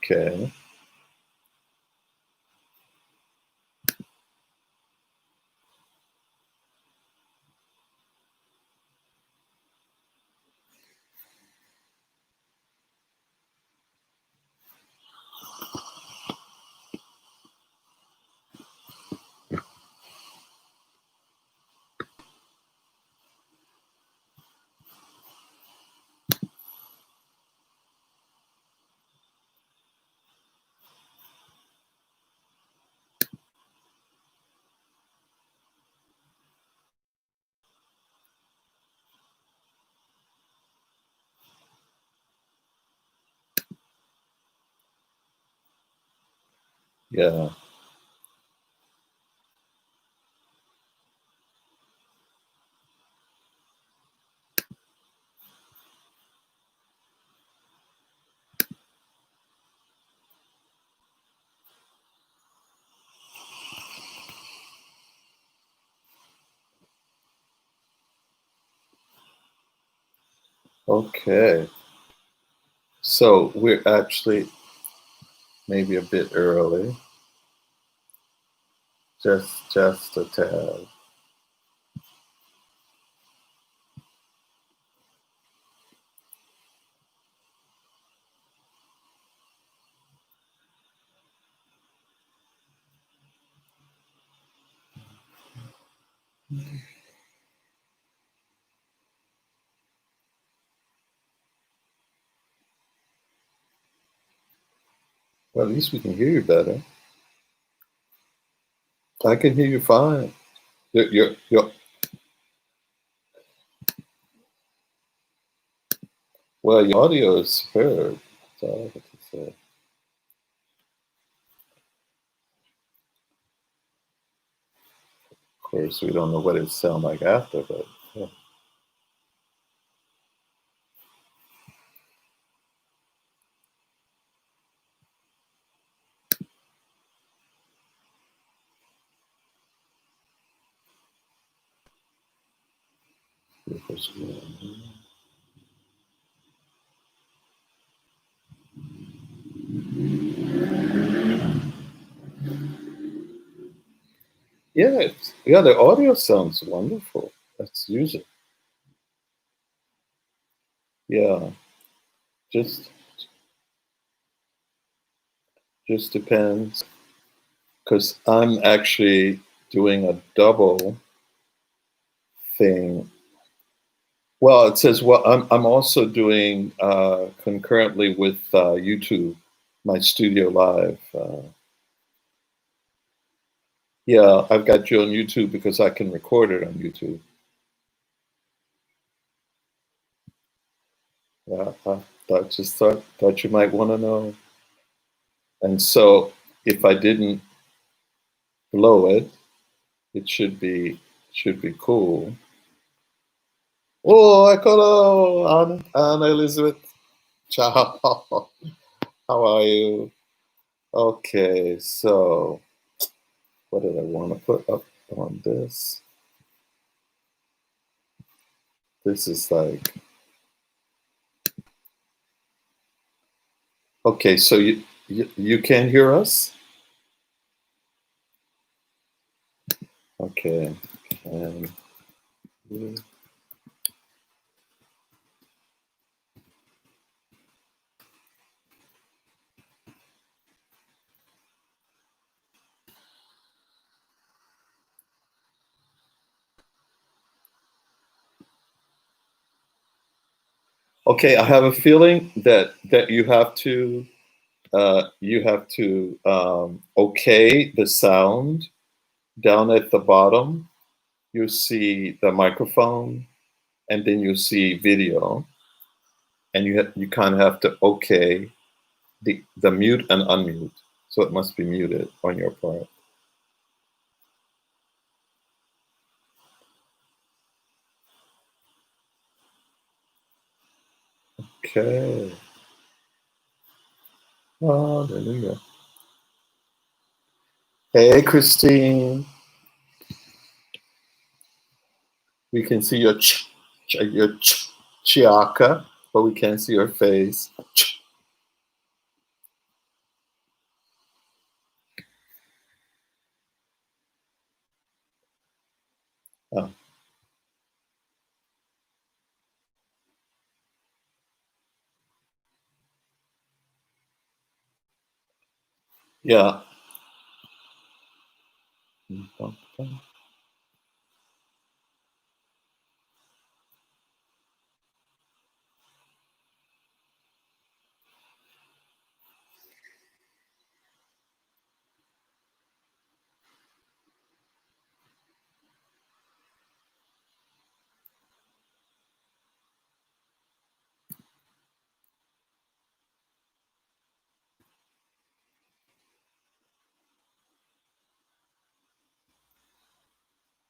Okay. Yeah. Okay. So we're actually maybe a bit early. Just a tad. Well, at least we can hear you better. I can hear you fine. You're well, your audio is superb. That's all I have to say. Of course, we don't know what it sounds like after, but yeah. Yeah, yeah, the audio sounds wonderful. That's usually, yeah, just just depends. Because I'm actually doing a double thing. Well, it says, well, I'm also doing concurrently with YouTube, my studio live. Yeah, I've got you on YouTube because I can record it on YouTube. Yeah, I thought you might want to know. And so, if I didn't blow it, it should be cool. Oh, eccolo, Anna Elizabeth. Ciao. How are you? Okay, so what did I want to put up on this? This is like, okay, so you can't hear us? Okay. Can you- Okay, I have a feeling that you have to okay the sound down at the bottom. You see the microphone, and then you see video, and you kind of have to okay the mute and unmute. So it must be muted on your part. Okay. Hallelujah. Hey, Christine. We can see your chiaka, but we can't see your face. Yeah.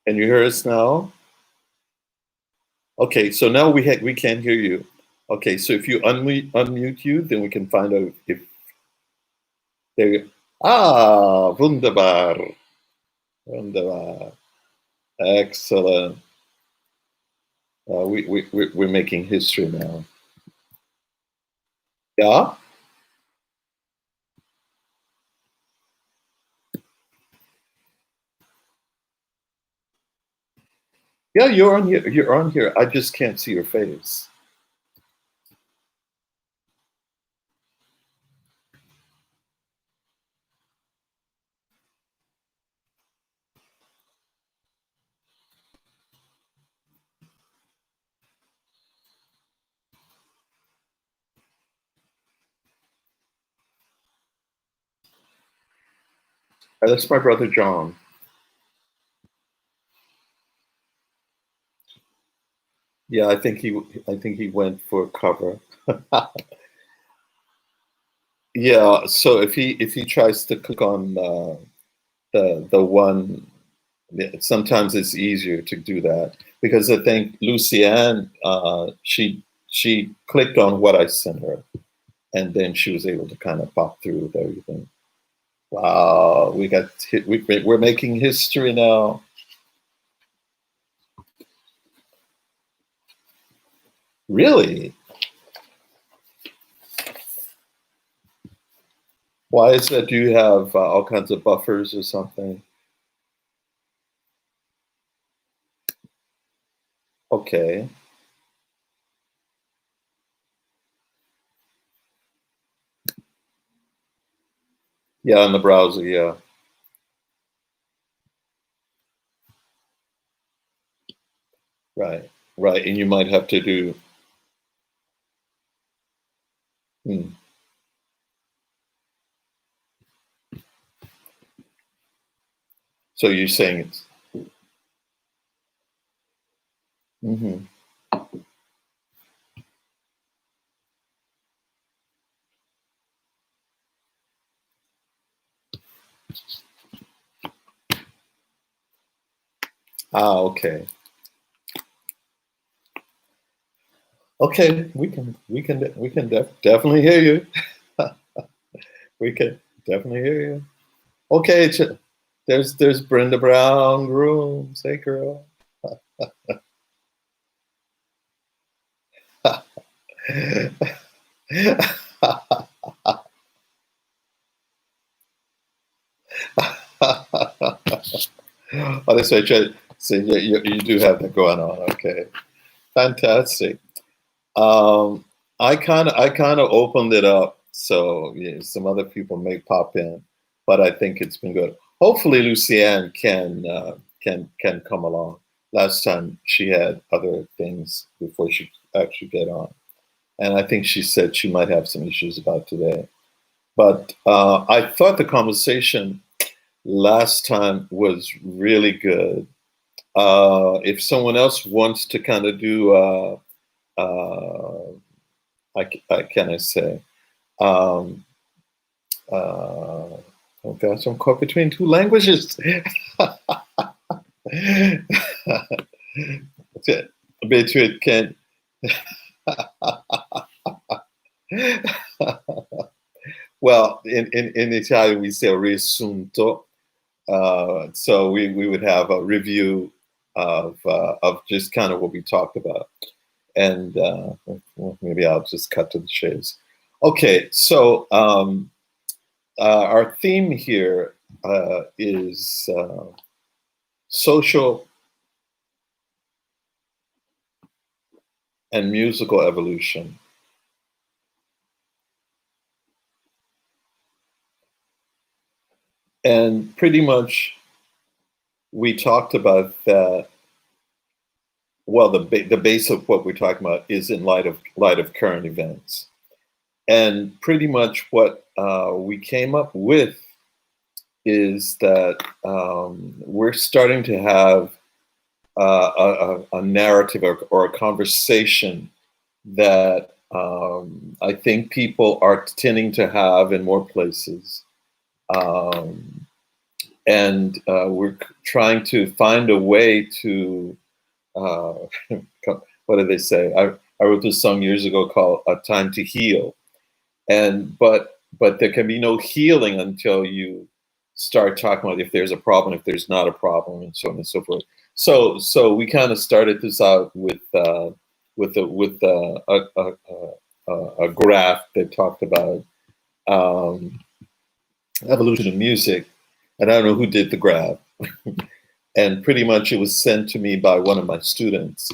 Can you hear us now? Okay, so now we can't hear you. Okay, so if you unmute you, then we can find out if there you wunderbar. Wunderbar. Excellent. We're making history now. Yeah? Yeah, you're on here. You're on here. I just can't see your face. That's my brother John. Yeah, I think he went for cover. Yeah, so if he tries to click on the one, sometimes it's easier to do that because I think Lucianne she clicked on what I sent her, and then she was able to kind of pop through with everything. Wow, we're making history now. Really? Why is that? Do you have all kinds of buffers or something? Okay. Yeah, on the browser, yeah. Right. Right. And you might have to do hmm. So you're saying it's hmm. Okay. Okay, definitely hear you. We can definitely hear you. Okay, there's Brenda Brown rooms. Hey girl. Oh, that's right. So yeah, you do have that going on. Okay, fantastic. Um, I kind of opened it up, so yeah, some other people may pop in, but I think it's been good. Hopefully, Lucianne can come along. Last time she had other things before she actually get on, and I think she said she might have some issues about today. But I thought the conversation last time was really good. If someone else wants to kind of do uh, I can I say? Um, oh gosh, I'm caught between two languages. Between can. Well, in Italian we say riassunto. So we would have a review of just kind of what we talked about, and well, maybe I'll just cut to the chase. Okay, so our theme here is social and musical evolution. And pretty much we talked about that. Well, the base of what we're talking about is in light of current events, and pretty much what we came up with is that we're starting to have a narrative or a conversation that I think people are tending to have in more places. Um, and we're trying to find a way to, uh, what do they say? I wrote this song years ago called "A Time to Heal," and but there can be no healing until you start talking about if there's a problem, if there's not a problem, and so on and so forth. So we kind of started this out with a graph that talked about um, evolution of music, and I don't know who did the graph, and pretty much it was sent to me by one of my students.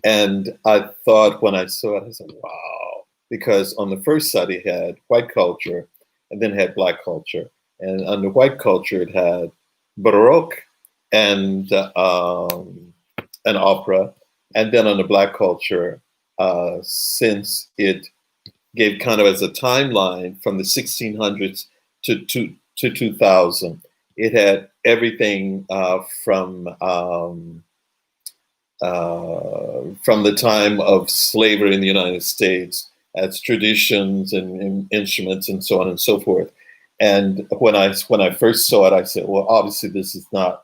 And I thought when I saw it, I said, wow, because on the first side it had white culture and then it had black culture. And under white culture, it had Baroque and opera. And then on the black culture, since it gave kind of as a timeline from the 1600s to 2000, it had everything from the time of slavery in the United States as traditions and instruments and so on and so forth. And when I first saw it, I said, well, obviously this is not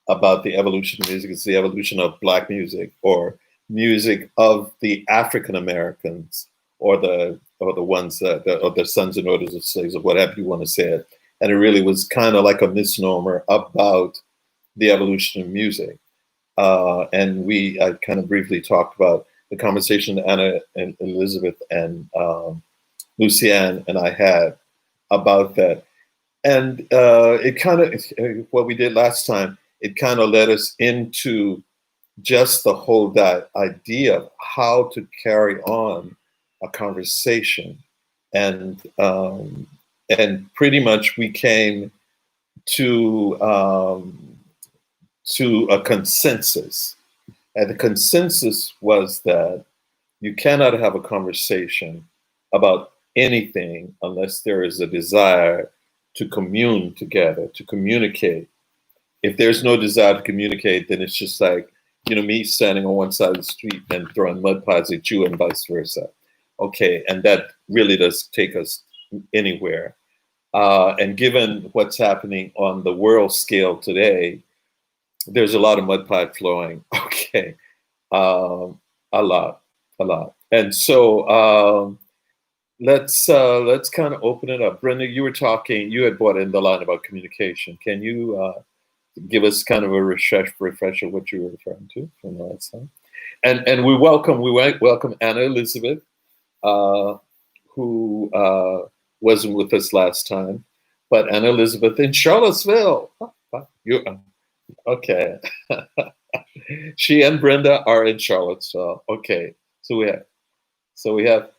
about the evolution of music; it's the evolution of Black music or music of the African Americans or the ones that or the sons and daughters of slaves or whatever you want to say it. And it really was kind of like a misnomer about the evolution of music. And I kind of briefly talked about the conversation Anna and Elizabeth and Lucianne and I had about that. And it kind of, what we did last time, it kind of led us into just the whole that idea of how to carry on a conversation. And pretty much we came to a consensus. And the consensus was that you cannot have a conversation about anything unless there is a desire to commune together, to communicate. If there's no desire to communicate, then it's just like, me standing on one side of the street and throwing mud pies at you and vice versa. Okay, and that really does take us anywhere. And given what's happening on the world scale today, there's a lot of mud pie flowing. Okay, um, a lot, a lot. And so let's kind of open it up. Brenda, you were talking. You had brought in the line about communication. Can you give us kind of a refresher what you were referring to from the last time? And we welcome Anna Elizabeth, uh, who wasn't with us last time, but Anna Elizabeth in Charlottesville. You okay? She and Brenda are in Charlottesville. Okay, so we have.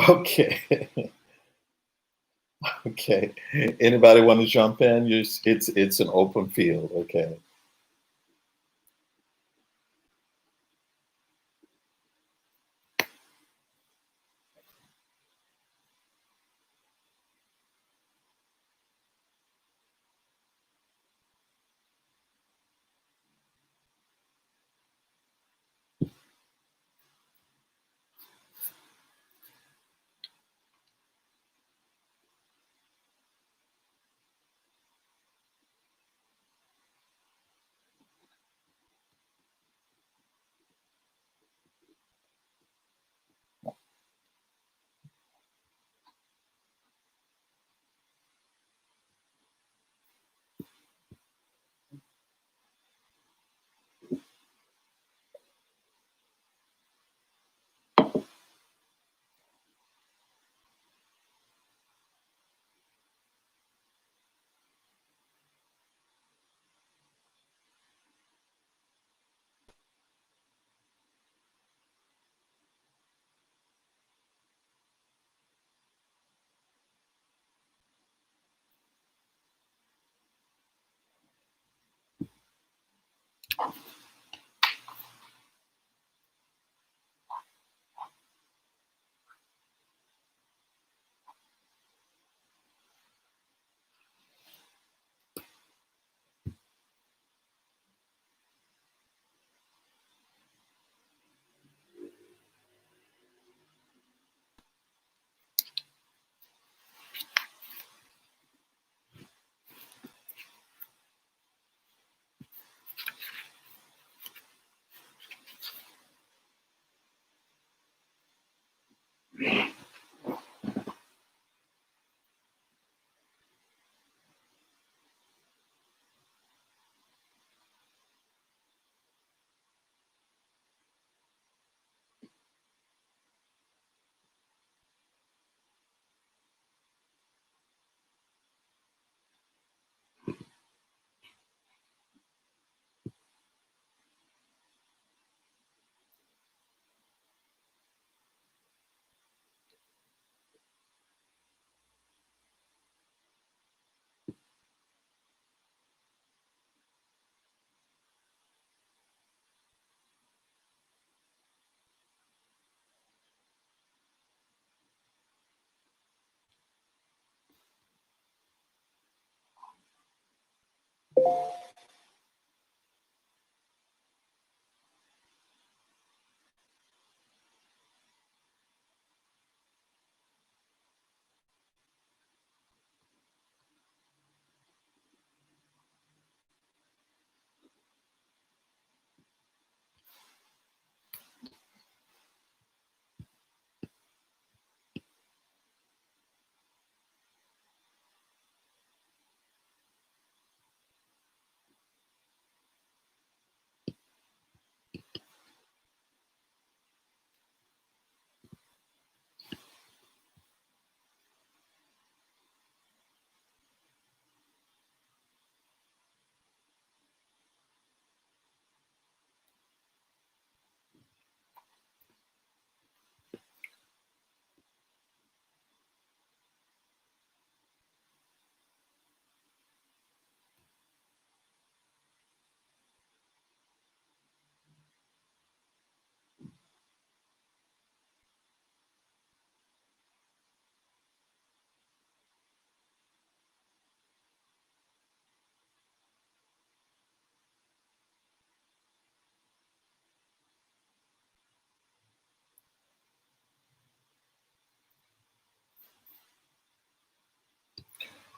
Okay. Okay. Anybody want to jump in? It's an open field. Okay.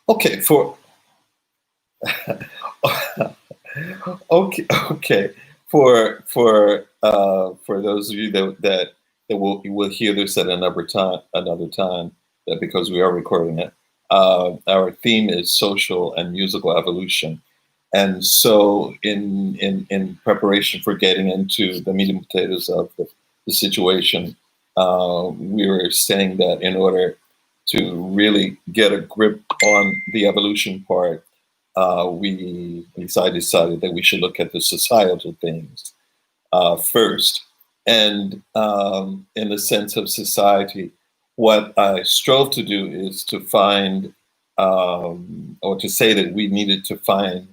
Okay. Okay. For those of you that will hear this at another time, that because we are recording it, our theme is social and musical evolution. And so, in preparation for getting into the meat and potatoes of the situation, we were saying that in order to really get a grip on the evolution part, I decided that we should look at the societal things first. And in the sense of society, what I strove to do is to find, or to say that we needed to find,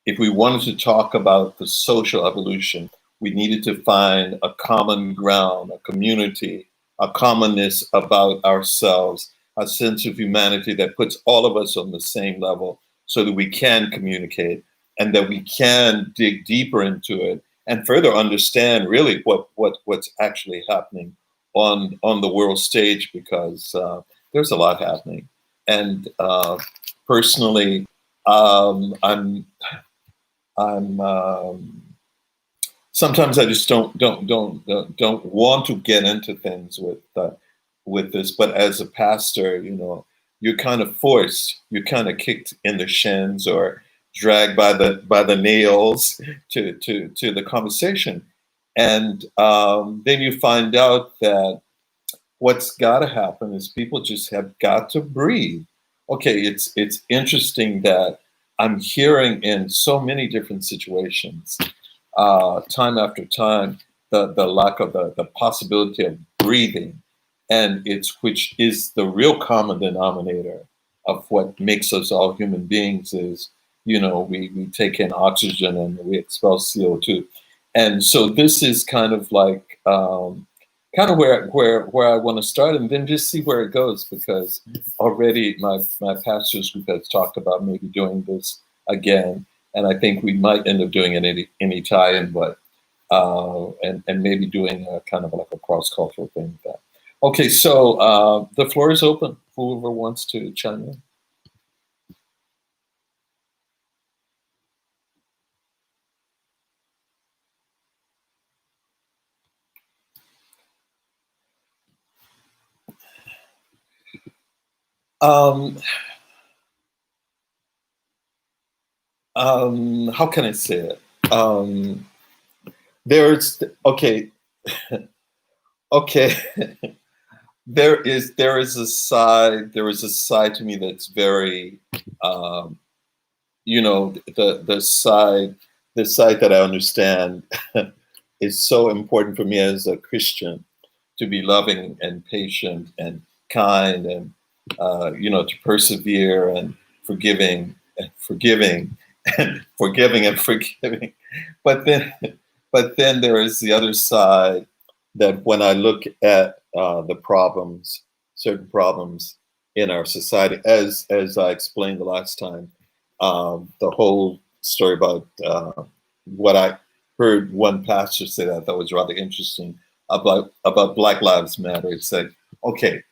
if we wanted to talk about the social evolution, we needed to find a common ground, a community, a commonness about ourselves, a sense of humanity that puts all of us on the same level so that we can communicate and that we can dig deeper into it and further understand really what's actually happening on the world stage, because there's a lot happening. And personally, I'm sometimes I just don't want to get into things with this. But as a pastor, you're kind of forced, you're kind of kicked in the shins or dragged by the nails to the conversation, and then you find out that what's got to happen is people just have got to breathe. Okay, it's interesting that I'm hearing in so many different situations, time after time, the lack of the possibility of breathing, and it's which is the real common denominator of what makes us all human beings is, we take in oxygen and we expel CO2, and so this is kind of like. Kind of where I want to start, and then just see where it goes, because already my pastors group has talked about maybe doing this again, and I think we might end up doing it in Italian, but and maybe doing a kind of like a cross cultural thing with that. Okay, so the floor is open. Whoever wants to chime in. Um, how can I say it? There's okay, okay. There is a side to me that's very, um, the side that I understand is so important for me as a Christian, to be loving and patient and kind, and to persevere and forgiving and forgiving. But then, there is the other side, that when I look at the problems, certain problems in our society, as I explained the last time, the whole story about what I heard one pastor say that I thought was rather interesting about Black Lives Matter. It said, okay,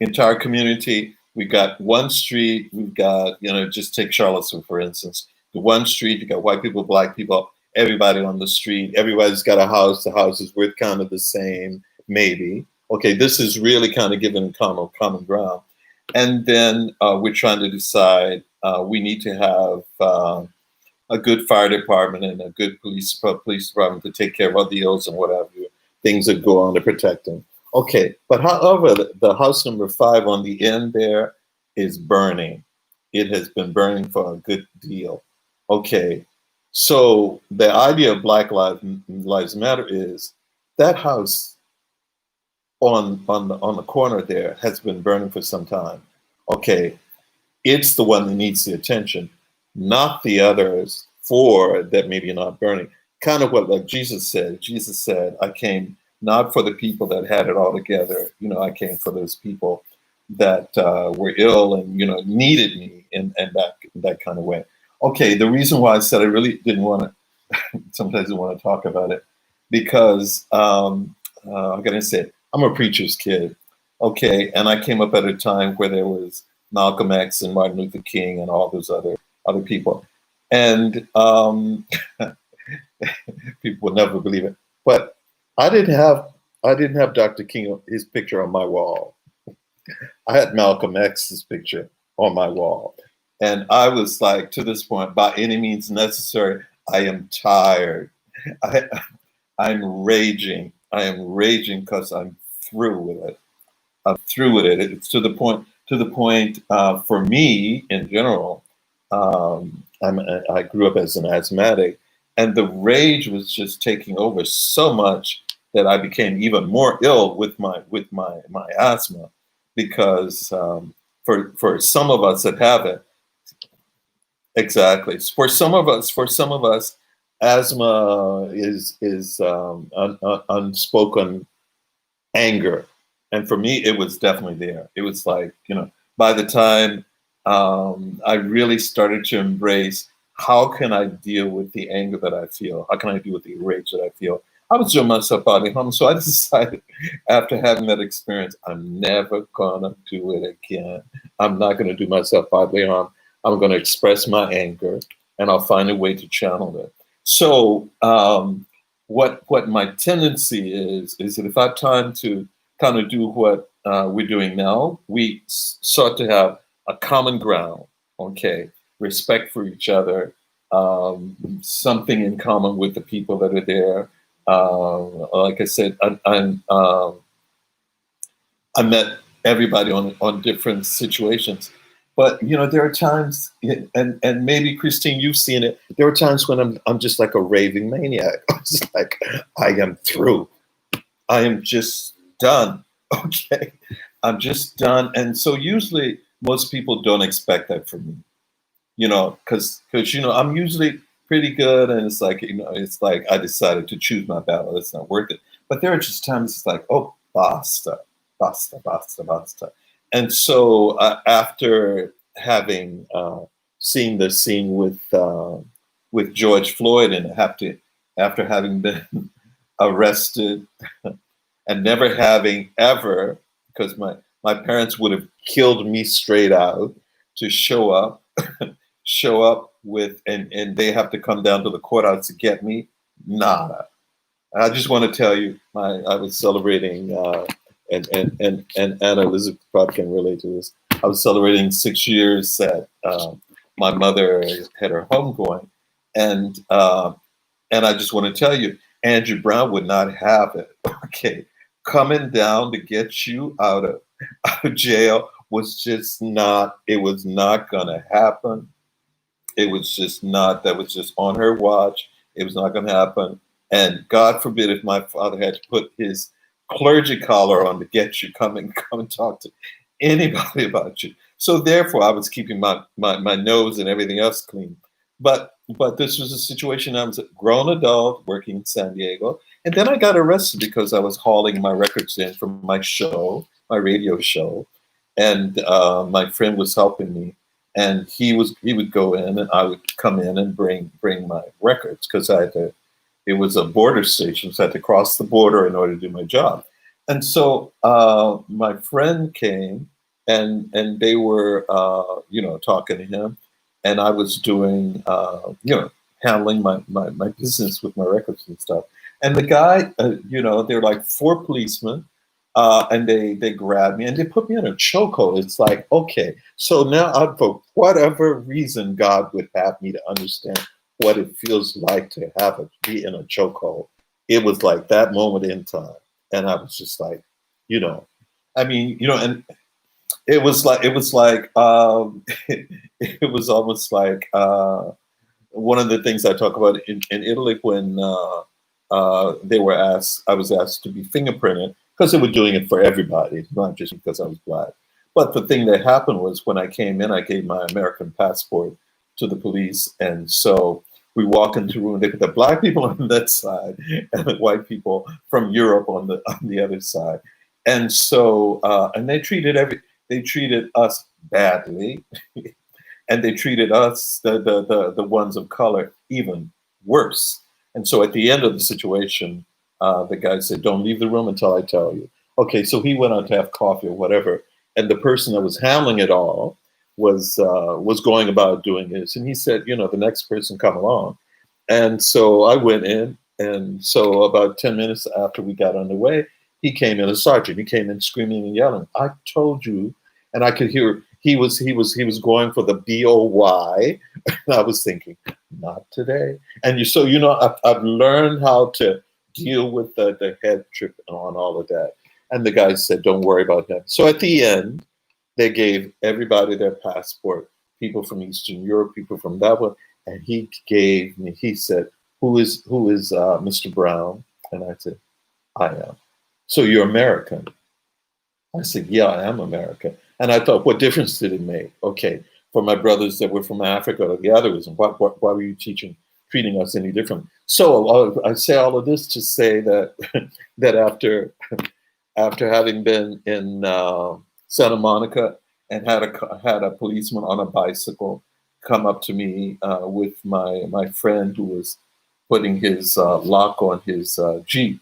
entire community, we got one street, we've got, just take Charlottesville, for instance. The one street, you got white people, black people, everybody on the street, everybody's got a house, the house is worth kind of the same, maybe. Okay, this is really kind of giving common ground. And then we're trying to decide, we need to have a good fire department and a good police department to take care of all the ills and whatever, things that go on to protect them. Okay, but however, the house number 5 on the end there is burning. It has been burning for a good deal. Okay, so the idea of Black Lives Matter is that house on the corner there has been burning for some time. Okay, it's the one that needs the attention, not the others 4 that maybe are not burning. Kind of what like Jesus said. Jesus said, I came not for the people that had it all together. I came for those people that were ill and, needed me in that kind of way. Okay, the reason why I said I really didn't want to, sometimes I want to talk about it, because I'm going to say, I'm a preacher's kid. Okay, and I came up at a time where there was Malcolm X and Martin Luther King and all those other people. And people would never believe it. But I didn't have Dr. King, his picture on my wall. I had Malcolm X's picture on my wall. And I was like, to this point, by any means necessary, I am tired. I'm raging. I am raging because I'm through with it. I'm through with it. It's to the point for me in general. I grew up as an asthmatic, and the rage was just taking over so much that I became even more ill with my asthma. because for some of us that have it, exactly. For some of us, asthma is unspoken anger, and for me, it was definitely there. It was like, by the time I really started to embrace how can I deal with the anger that I feel? How can I deal with the rage that I feel? I was doing myself out home, so I decided after having that experience, I'm never gonna do it again. I'm not gonna do myself bodily harm. I'm gonna express my anger, and I'll find a way to channel it. So, what my tendency is that if I have time to kind of do what we're doing now, we sought to have a common ground, okay, respect for each other, something in common with the people that are there. Like I said, I met everybody on different situations. But there are times, and maybe Christine, you've seen it. There are times when I'm just like a raving maniac. I'm just like, I am through. I am just done. Okay, I'm just done. And so usually most people don't expect that from me. Because I'm usually pretty good, and it's like I decided to choose my battle. It's not worth it. But there are just times it's like, oh, basta, basta, basta, basta. And so after having seen the scene with George Floyd, and after having been arrested and never having ever, because my parents would have killed me straight out to show up with, and they have to come down to the courthouse to get me. Nada. I just want to tell you, I was celebrating, and Anna Elizabeth probably can relate to this. I was celebrating 6 years that my mother had her homegoing, and I just want to tell you, Andrew Brown would not have it. Okay, coming down to get you out of jail was just not. It was not gonna happen. It was just not. That was just on her watch. It was not gonna happen. And God forbid if my father had to put his clergy collar on to get you, come and talk to anybody about you. So therefore, I was keeping my nose and everything else clean. But this was a situation. I was a grown adult working in San Diego, and then I got arrested because I was hauling my records in from my show, my radio show, and my friend was helping me, and he would go in, and I would come in and bring my records because I had to. It was a border station, so I had to cross the border in order to do my job. And so my friend came, and they were talking to him, and I was doing handling my business with my records and stuff. And the guy, they're like 4 policemen, and they grabbed me and they put me in a chokehold. It's like, okay, so now for whatever reason, God would have me to understand what it feels like to be in a chokehold. It was like that moment in time, and I was just like, and it was like it was almost like one of the things I talk about in Italy when I was asked to be fingerprinted because they were doing it for everybody, not just because I was Black. But the thing that happened was when I came in, I gave my American passport to the police, and so we walk into the room. They put the Black people on that side and the white people from Europe on the other side, and so and they treated us badly, and they treated us the ones of color even worse. And so at the end of the situation, the guy said, "Don't leave the room until I tell you." Okay, so he went out to have coffee or whatever, and the person that was handling it all was going about doing this, and he said, "The next person come along." And so I went in, and so about 10 minutes after we got underway, he came in, a sergeant. He came in screaming and yelling, "I told you!" And I could hear he was going for the BOY, and I was thinking, not today. And I've learned how to deal with the head trip on all of that. And the guy said, "Don't worry about that." So at the end, they gave everybody their passport, people from Eastern Europe, people from that one. And he said, who is Mr. Brown? And I said, "I am." "So you're American?" I said, yeah, I am America. And I thought, what difference did it make? Okay, for my brothers that were from Africa or the others, why were you treating us any different? So I say all of this to say that that after having been in Santa Monica and had a policeman on a bicycle come up to me with my friend who was putting his lock on his Jeep,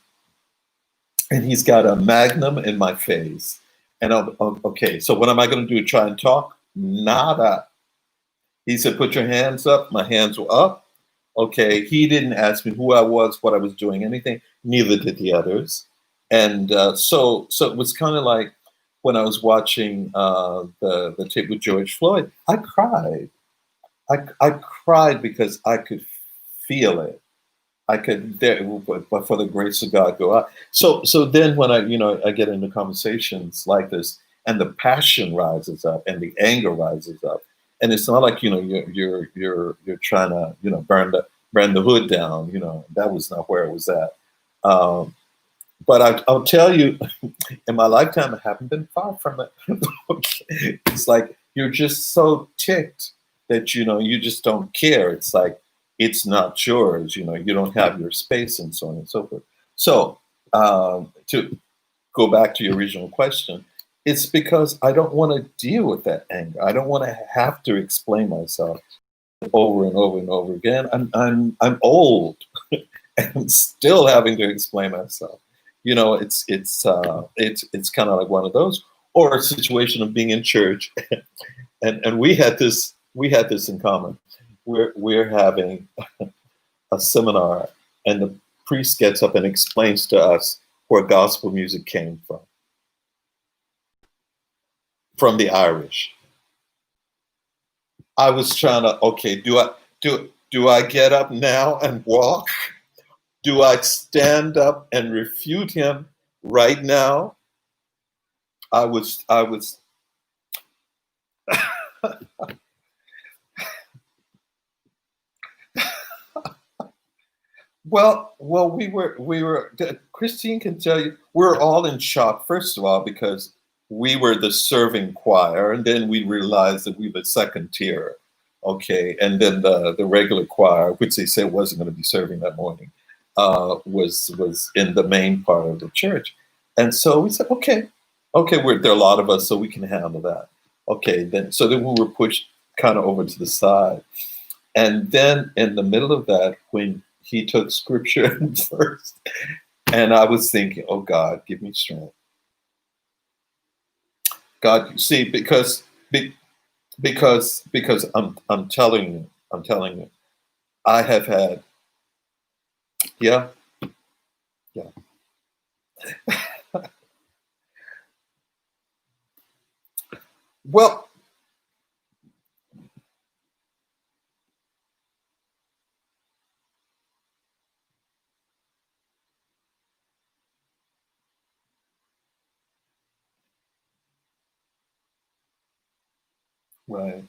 and he's got a magnum in my face. And okay, so what am I going to do? Try and talk? Nada. He said, "Put your hands up." My hands were up. Okay, he didn't ask me who I was, what I was doing, anything. Neither did the others. And so it was kind of like when I was watching the tape with George Floyd. I cried. I cried because I could feel it. I could, there, but for the grace of God, go out. So then when I get into conversations like this, and the passion rises up, and the anger rises up, and it's not like you're trying to burn the hood down. That was not where it was at. Um, but I'll tell you, in my lifetime, I haven't been far from it. Okay. It's like you're just so ticked that you just don't care. It's like it's not yours. You don't have your space, and so on and so forth. So to go back to your original question, it's because I don't want to deal with that anger. I don't want to have to explain myself over and over and over again. I'm old and still having to explain myself. It's kind of like one of those, or a situation of being in church, and we had this in common. We're having a seminar, and the priest gets up and explains to us where gospel music came from the Irish. I was trying to, okay, do I get up now and walk? Do I stand up and refute him right now? I was well, we were. Christine can tell you, we're all in shock. First of all, because we were the serving choir, and then we realized that we were second tier. Okay, and then the regular choir, which they said wasn't going to be serving that morning, was in the main part of the church, and so we said, okay, there are a lot of us, so we can handle that. Okay, then we were pushed kind of over to the side. And then in the middle of that, when he took scripture first, and I was thinking, oh God, give me strength. God, you see, because I'm telling you, I have had, yeah, yeah. Well, right.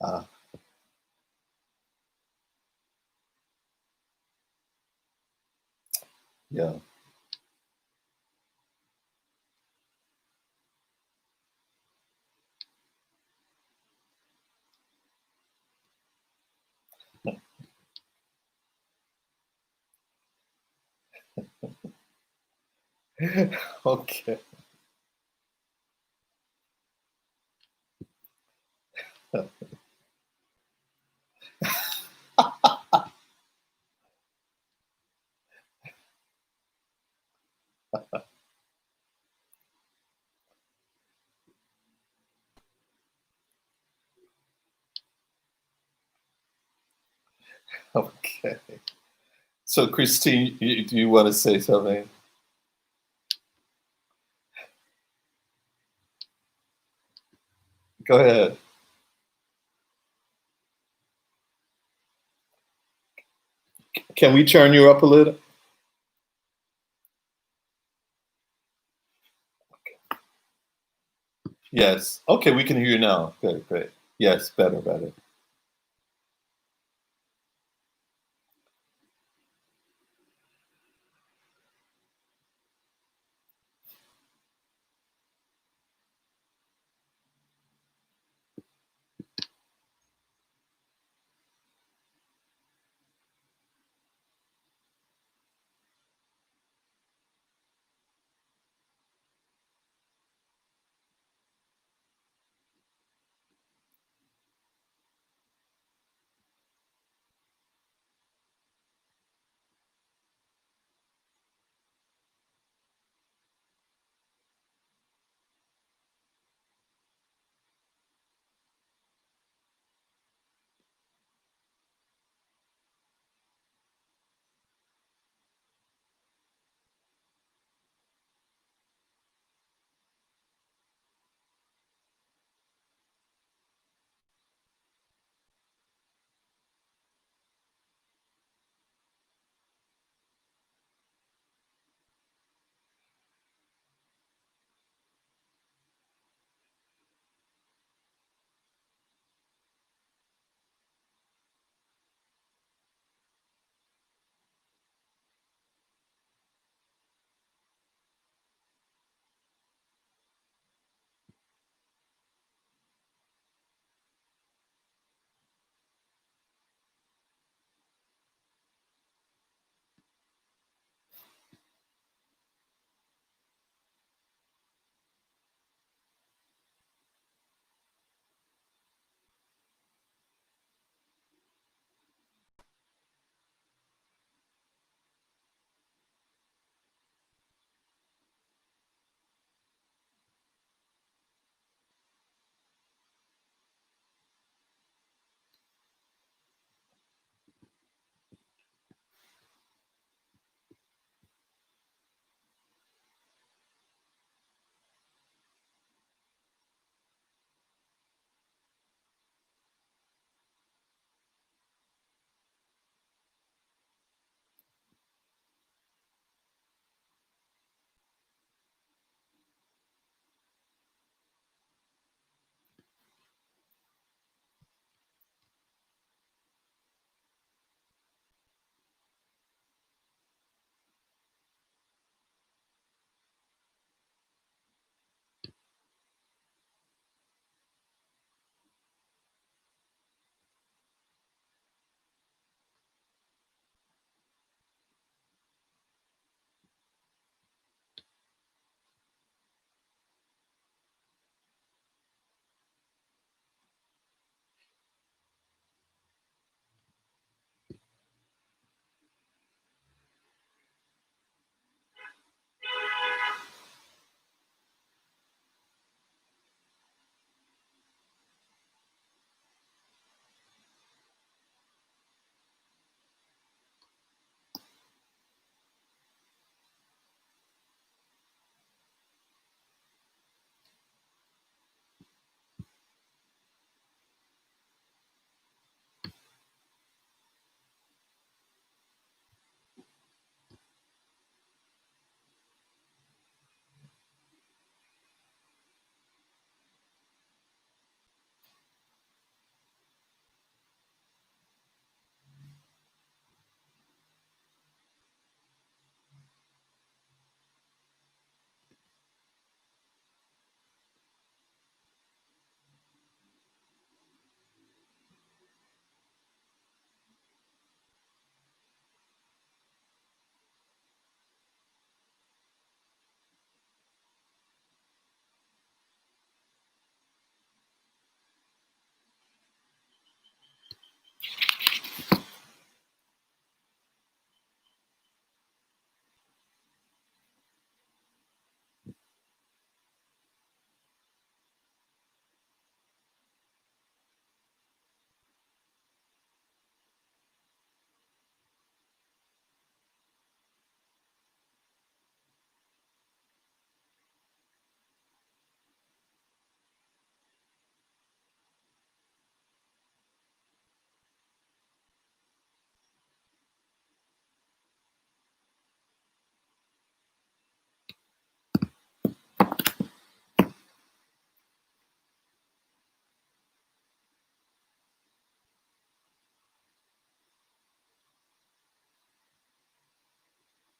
Ah, yeah. Okay. Okay. So, Christine, do you want to say something? Go ahead. Can we turn you up a little? Yes. Okay, we can hear you now. Good, great. Yes, better, better.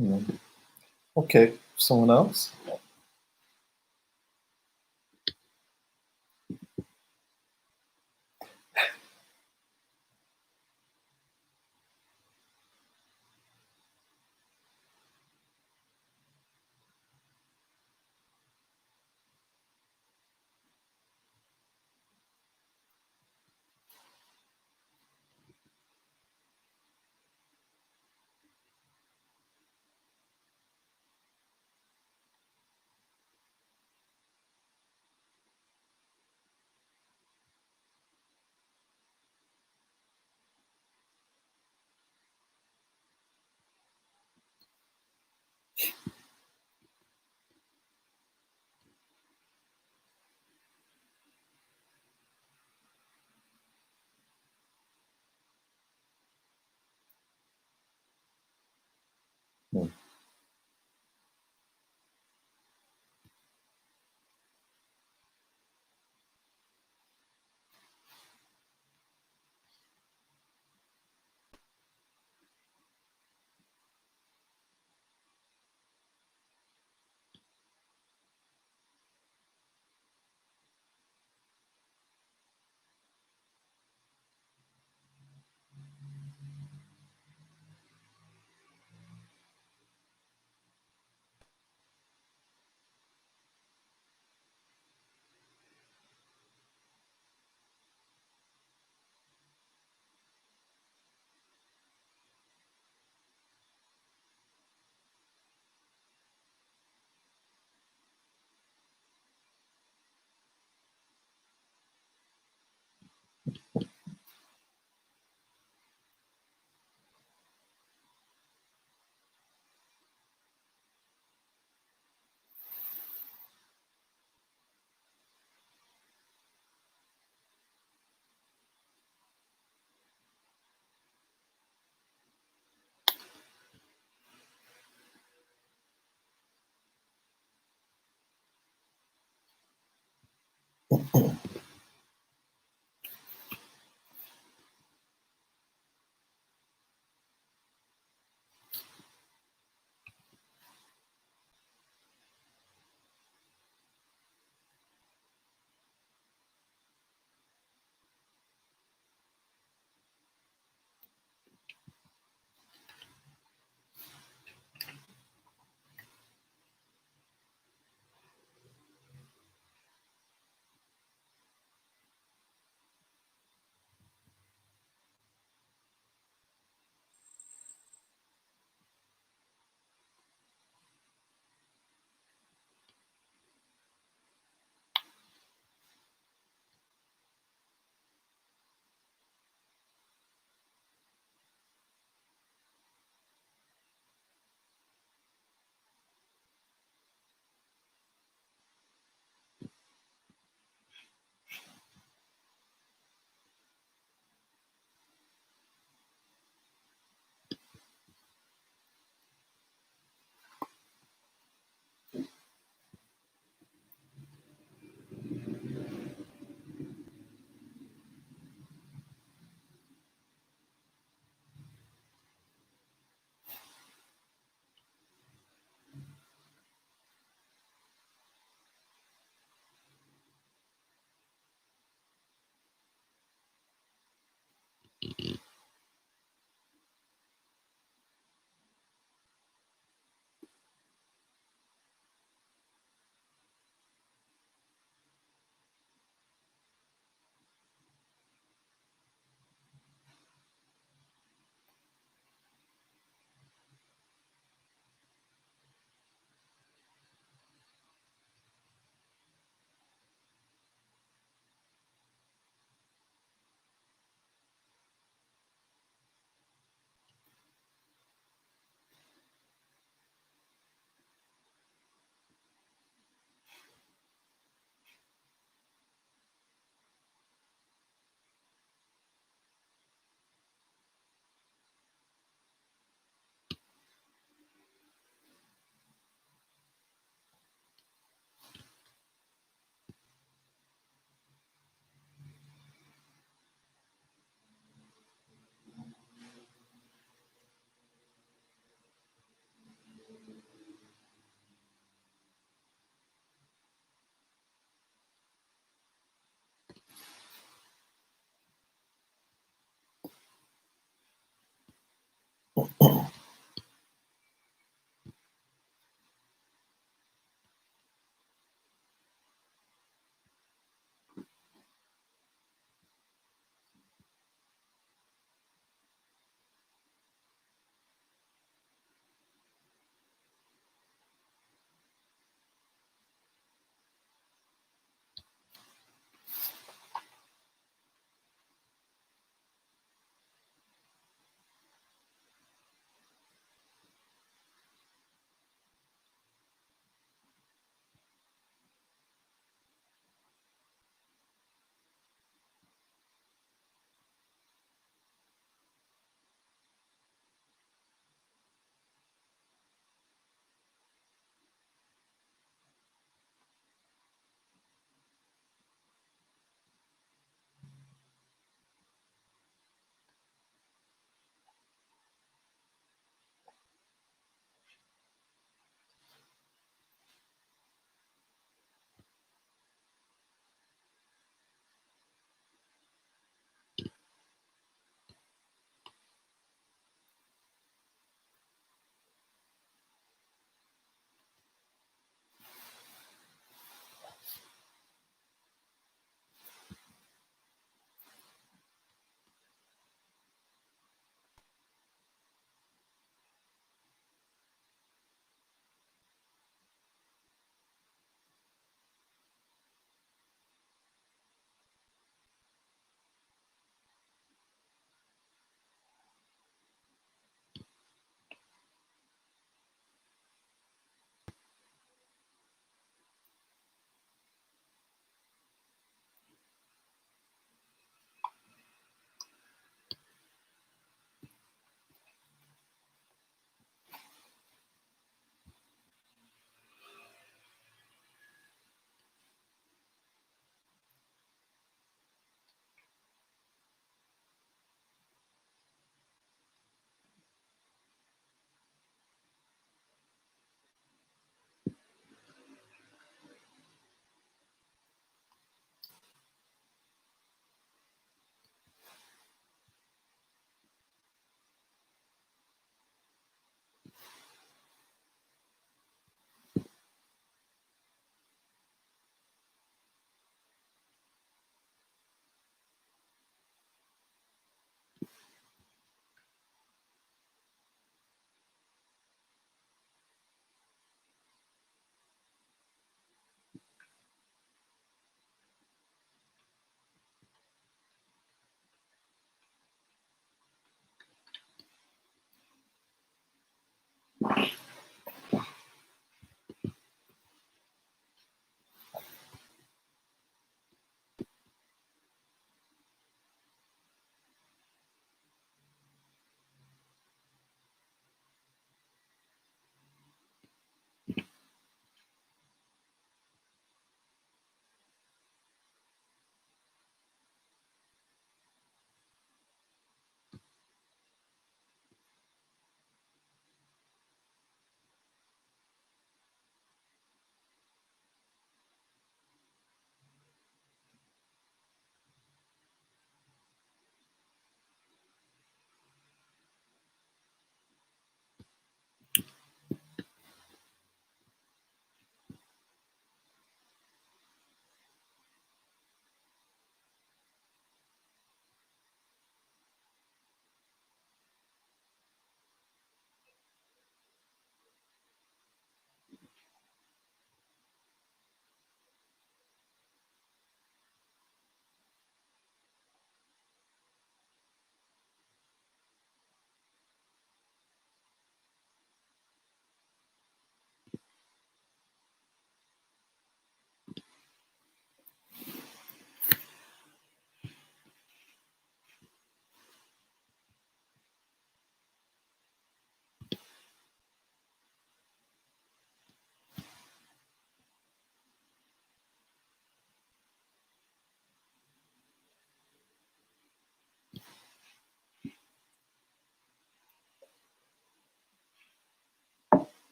Mm. Okay, someone else? Mm.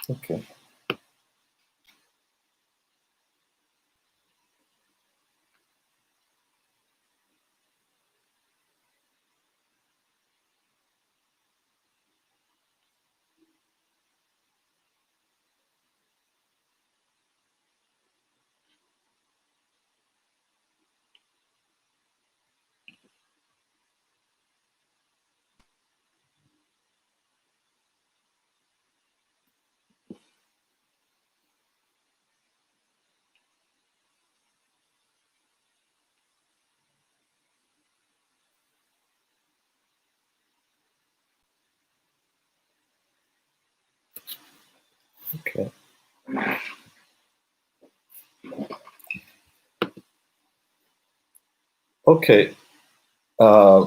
Okay. Okay. Okay. Uh,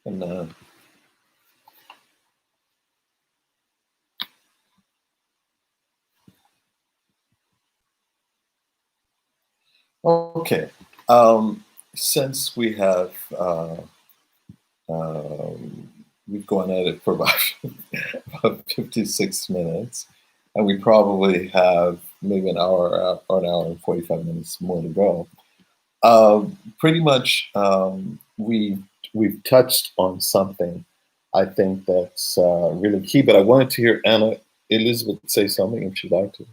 and okay. Since we have we've gone at it for about, about 56 minutes, and we probably have maybe an hour or an hour and 45 minutes more to go. Pretty much, we've touched on something I think that's really key. But I wanted to hear Anna Elizabeth say something if she'd like to.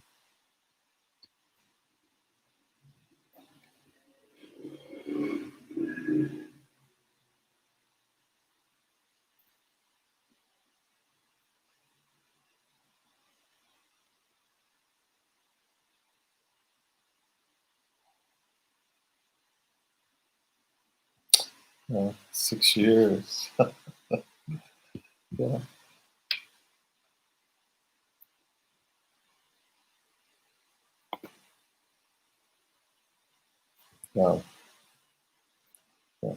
6 years. Yeah, yeah, yeah.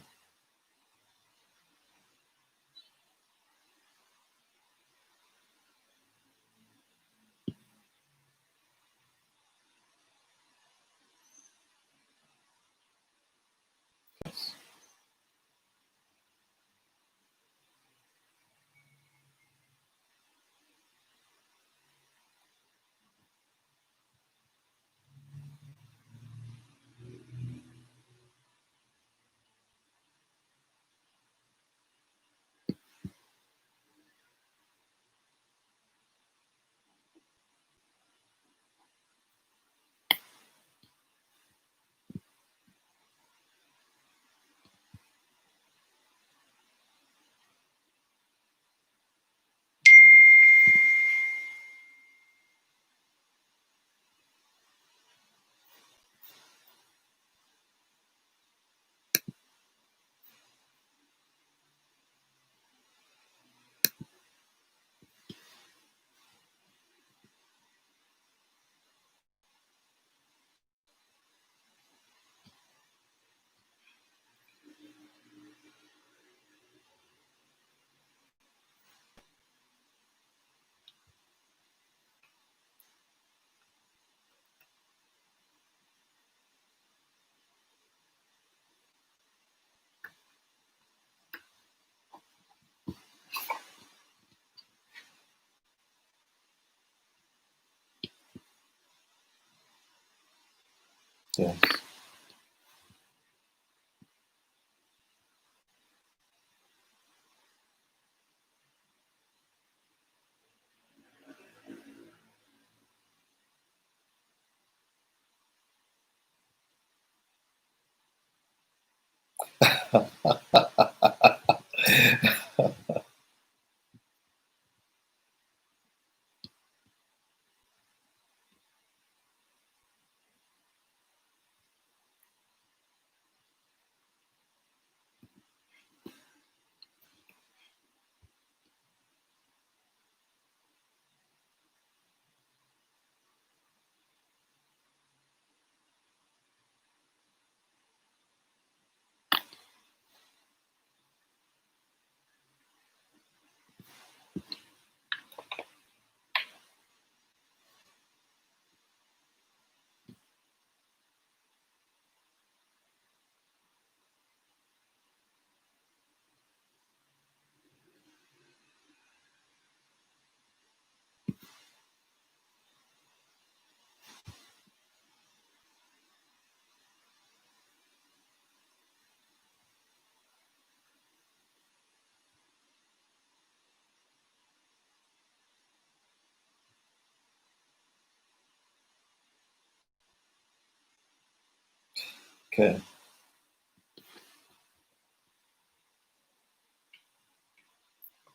Yes, Yes. Okay.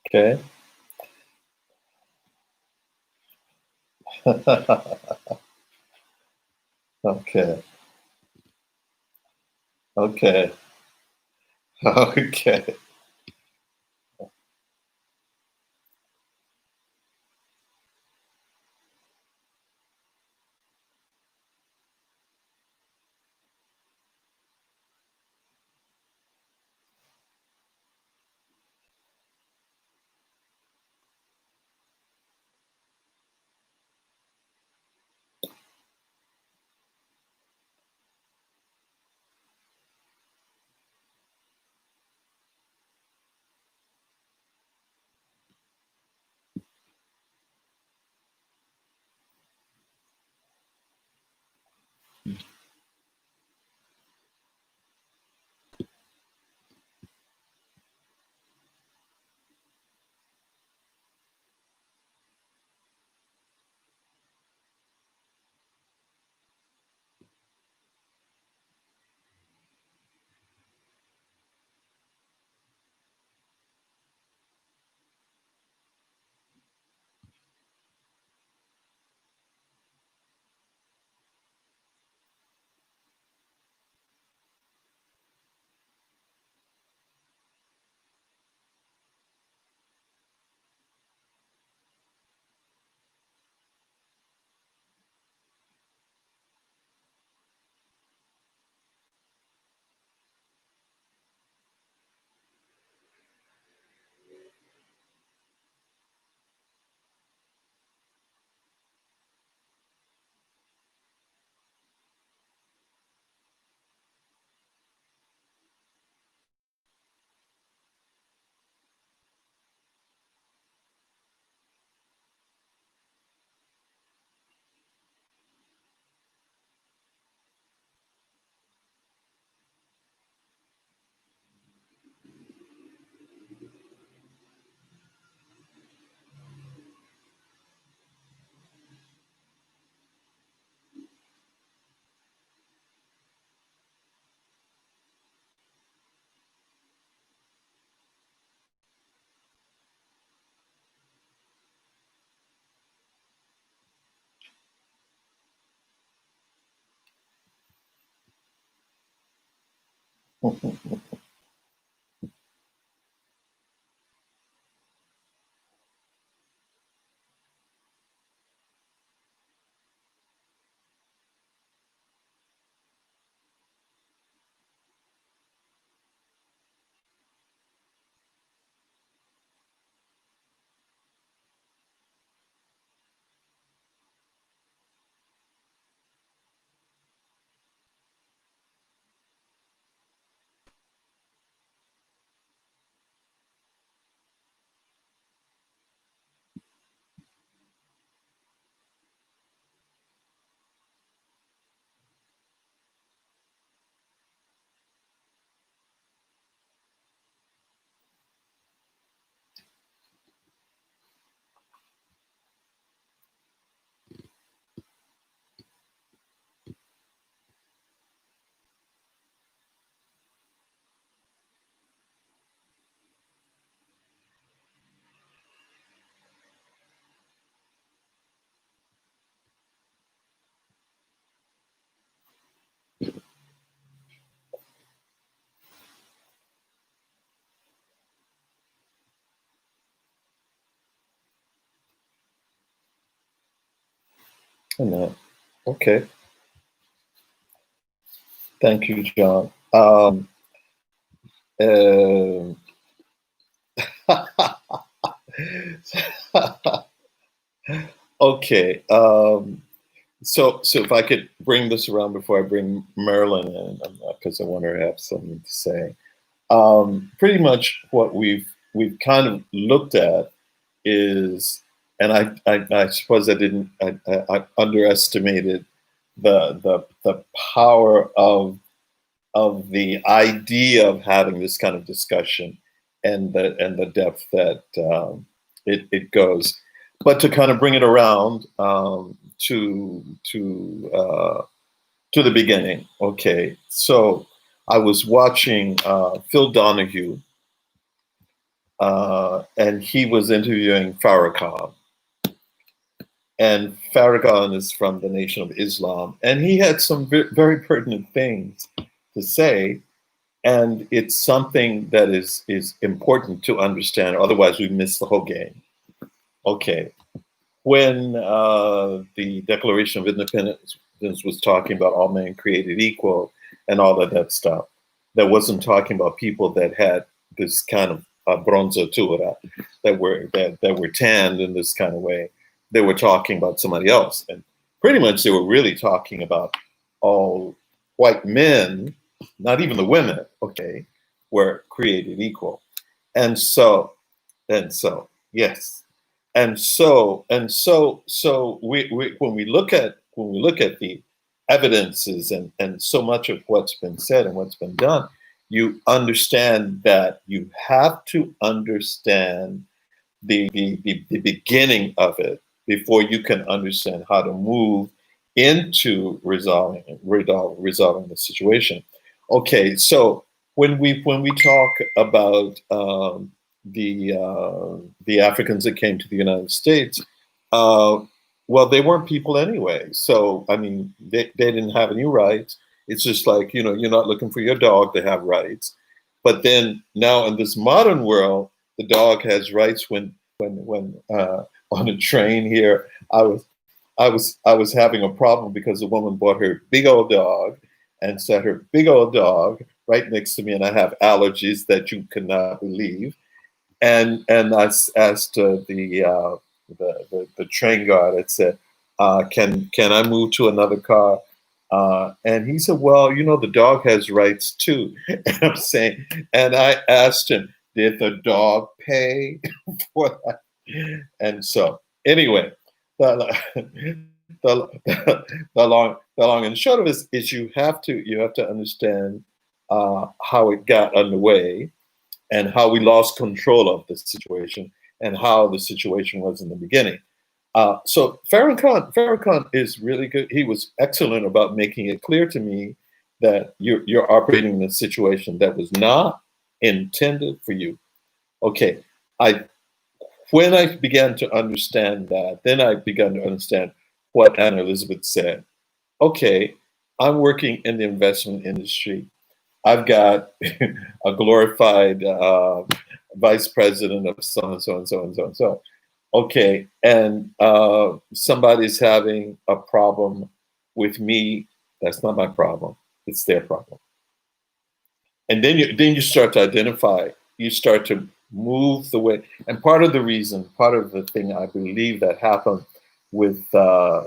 Okay. Okay. Okay. Okay. No. Okay. Thank you, John. Uh, okay. So if I could bring this around before I bring Marilyn in, because I want her to have something to say. Pretty much what we've kind of looked at is, and I suppose I underestimated the power of the idea of having this kind of discussion and the depth that it goes. But to kind of bring it around to the beginning. Okay, so I was watching Phil Donahue, and he was interviewing Farrakhan. And Farrakhan is from the Nation of Islam, and he had some very pertinent things to say. And it's something that is important to understand. Otherwise, we miss the whole game. Okay, when the Declaration of Independence was talking about all men created equal and all of that stuff, that wasn't talking about people that had this kind of bronzatura, that were tanned in this kind of way. They were talking about somebody else, and pretty much they were really talking about all white men, not even the women. Okay, were created equal, and so yes, so we when we look at the evidences and so much of what's been said and what's been done, you understand that you have to understand the beginning of it before you can understand how to move into resolving the situation. Okay, so when we talk about the Africans that came to the United States, uh, well, they weren't people anyway. So I mean, they didn't have any rights. It's just like, you're not looking for your dog to have rights. But then now in this modern world, the dog has rights. When on a train here, I was having a problem because a woman bought her big old dog and set her big old dog right next to me, and I have allergies that you cannot believe. And I asked the train guard. I said, "Can I move to another car?" And he said, "Well, the dog has rights too." And I'm saying, and I asked him, "Did the dog pay for that?" And so, anyway, the, the long and short of it is you have to understand how it got underway and how we lost control of the situation and how the situation was in the beginning. So Farrakhan is really good. He was excellent about making it clear to me that you're operating in a situation that was not intended for you. Okay, I when I began to understand that, then I began to understand what Anna Elizabeth said. Okay, I'm working in the investment industry. I've got a glorified vice president of so and so and so and so and so. Okay, and somebody's having a problem with me. That's not my problem. It's their problem. And then you start to identify. You start to move the way. And part of the thing I believe that happened with the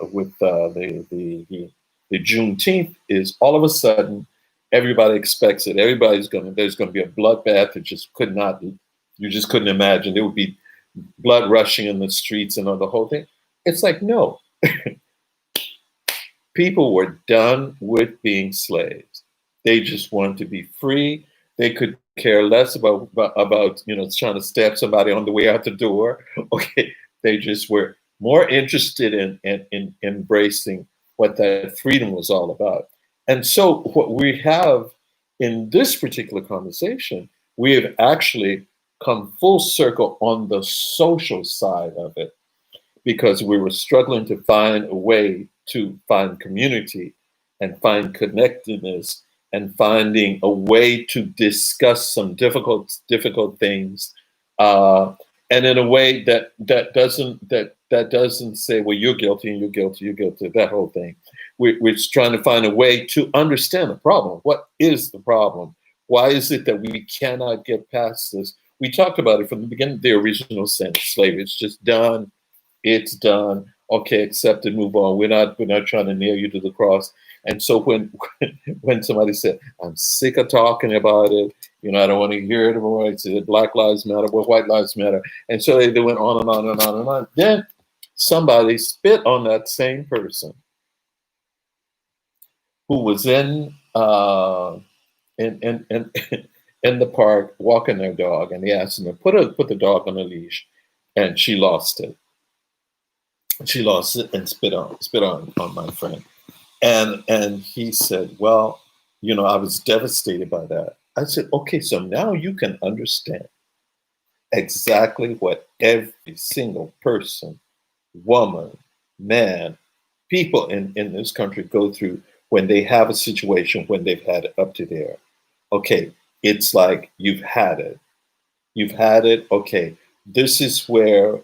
Juneteenth is all of a sudden everybody expects it. There's going to be a bloodbath that you just couldn't imagine. There would be blood rushing in the streets and all the whole thing. It's like, no, people were done with being slaves. They just wanted to be free. They could care less about trying to stab somebody on the way out the door. Okay, they just were more interested in embracing what that freedom was all about. And so, what we have in this particular conversation, we have actually come full circle on the social side of it because we were struggling to find a way to find community and find connectedness and finding a way to discuss some difficult things uh, and in a way that doesn't say, well, you're guilty and you're guilty, you're guilty, that whole thing. We're trying to find a way to understand the problem. What is the problem? Why is it that we cannot get past this? We talked about it from the beginning, the original sin, slavery. It's just done. It's done. Okay, accept it, move on. We're not trying to nail you to the cross. And so when somebody said, I'm sick of talking about it, I don't want to hear it anymore. It's Black Lives Matter, well, White Lives Matter. And so they went on and on and on and on. Then somebody spit on that same person who was in in the park walking their dog, and they asked them to put the dog on a leash, and she lost it. She lost it and spit on my friend. And he said, well, I was devastated by that. I said, okay, so now you can understand exactly what every single person, woman, man, people in this country go through when they have a situation, when they've had it up to there. Okay, it's like you've had it. You've had it. Okay, this is where,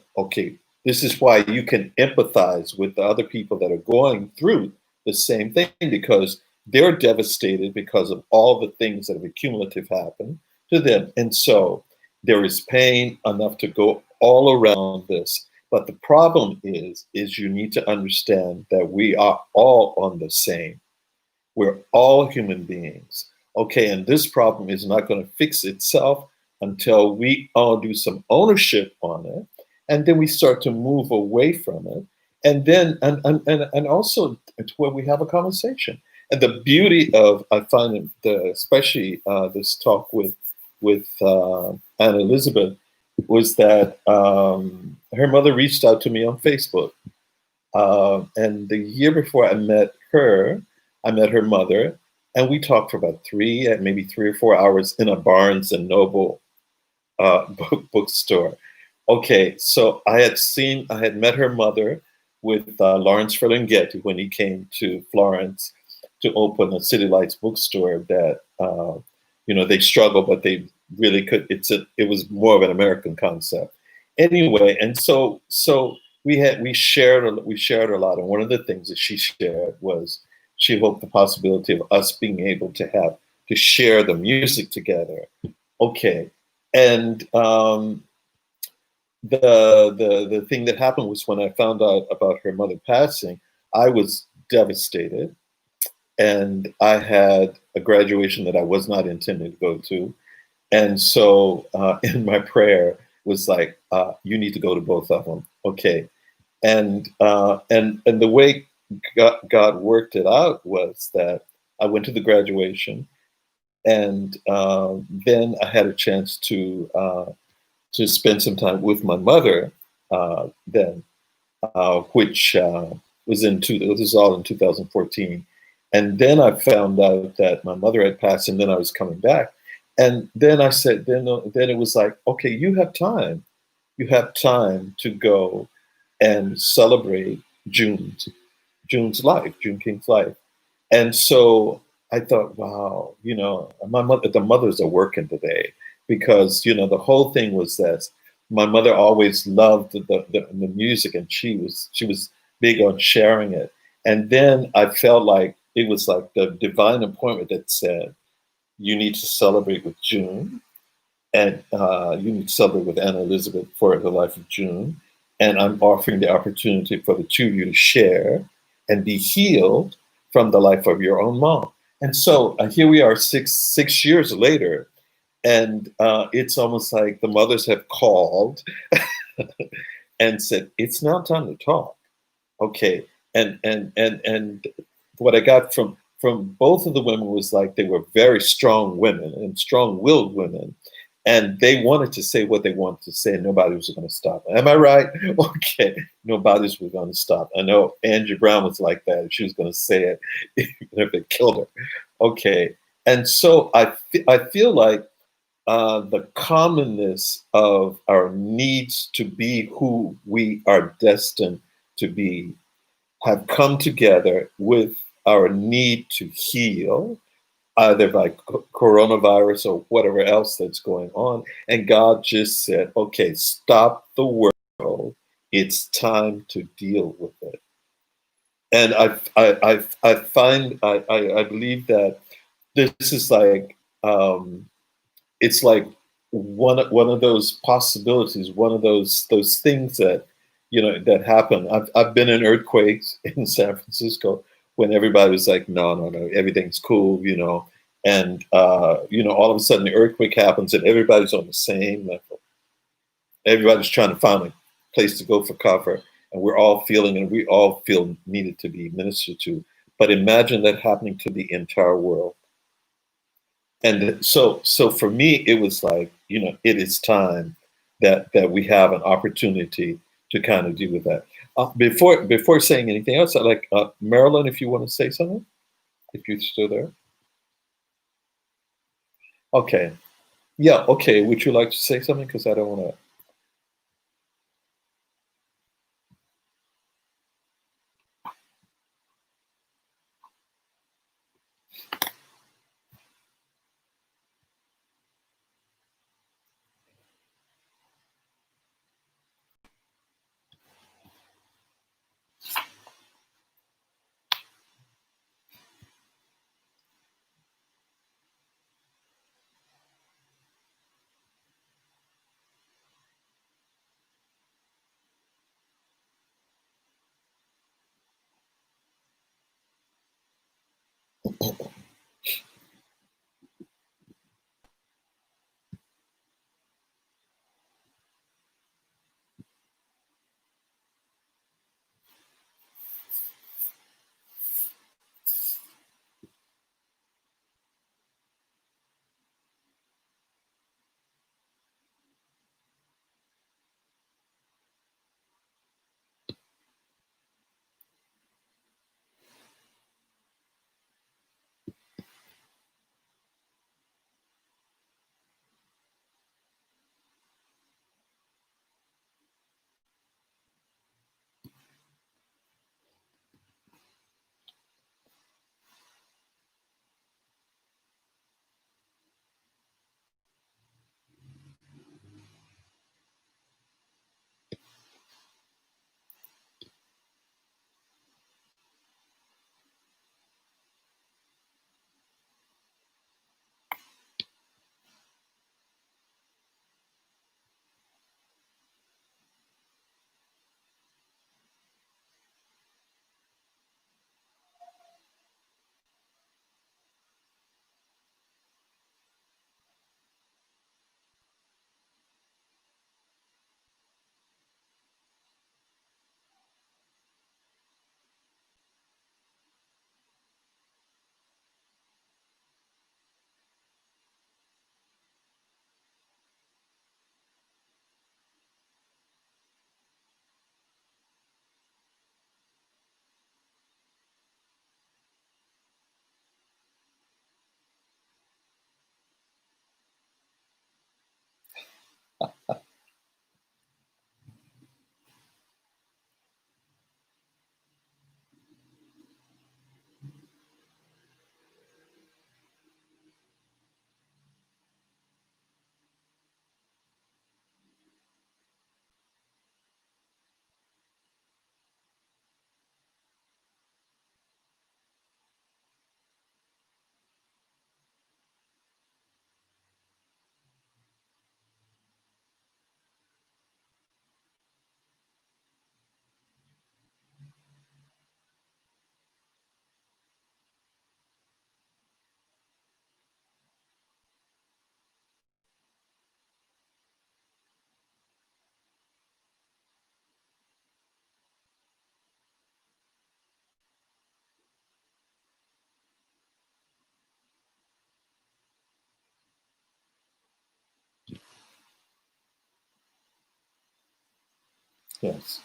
this is why you can empathize with the other people that are going through the same thing, because they're devastated because of all the things that have accumulative happened to them. And so there is pain enough to go all around this. But the problem is you need to understand that we are all on the same. We're all human beings. Okay, and this problem is not going to fix itself until we all do some ownership on it. And then we start to move away from it. And then, and also it's where we have a conversation. And the beauty of, I find, especially this talk with Anna Elizabeth, was that her mother reached out to me on Facebook. And the year before I met her mother, and we talked for about maybe 3 or 4 hours in a Barnes and Noble bookstore. Okay, so I had met her mother with Lawrence Ferlinghetti when he came to Florence to open a City Lights bookstore that, they struggled, but they really could. It was more of an American concept. Anyway, and so we shared a lot. And one of the things that she shared was she hoped the possibility of us being able to share the music together. Okay. And the thing that happened was when I found out about her mother passing, I was devastated. And I had a graduation that I was not intending to go to. And so in my prayer was like, you need to go to both of them. Okay. And the way God worked it out was that I went to the graduation, and then I had a chance to spend some time with my mother then, which was this was all in 2014. And then I found out that my mother had passed, and then I was coming back. And then I said, then it was like, okay, you have time. You have time to go and celebrate Juneteenth's life. And so I thought, wow, the mothers are working today, because, the whole thing was this. My mother always loved the music, and she was big on sharing it. And then I felt like it was like the divine appointment that said, you need to celebrate with June, and you need to celebrate with Anna Elizabeth for the life of June. And I'm offering the opportunity for the two of you to share and be healed from the life of your own mom. And so here we are 6 years later, and it's almost like the mothers have called and said, it's now time to talk. Okay. And what I got from both of the women was like, they were very strong women and strong-willed women, and they wanted to say what they wanted to say, and nobody was going to stop them. Am I right? Okay, nobody was going to stop. I know Angie Brown was like that. She was going to say it even if it killed her. Okay, and so I feel like the commonness of our needs to be who we are destined to be have come together with our need to heal, either by coronavirus or whatever else that's going on. And God just said, okay, stop the world. It's time to deal with it. And I believe that this is like, it's like one of those possibilities, one of those things that, that happen. I've been in earthquakes in San Francisco when everybody was like, no, no, no, everything's cool, and all of a sudden the earthquake happens and everybody's on the same level. Everybody's trying to find a place to go for cover, and we're all feeling, and we all feel needed to be ministered to. But imagine that happening to the entire world. And so for me, it was like, it is time that we have an opportunity to kind of deal with that. Before saying anything else, I'd like Marilyn, if you want to say something, if you're still there. Okay. Yeah. Okay. Would you like to say something? Because I don't want to. Yes.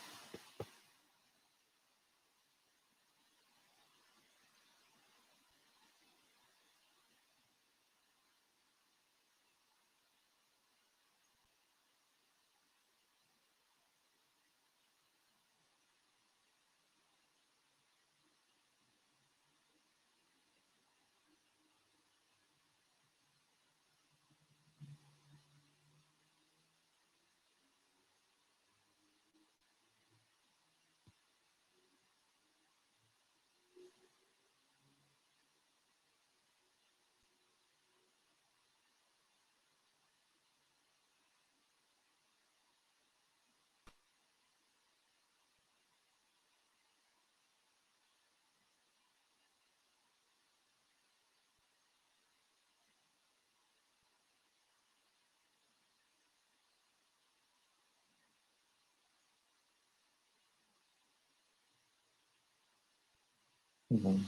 Mhm.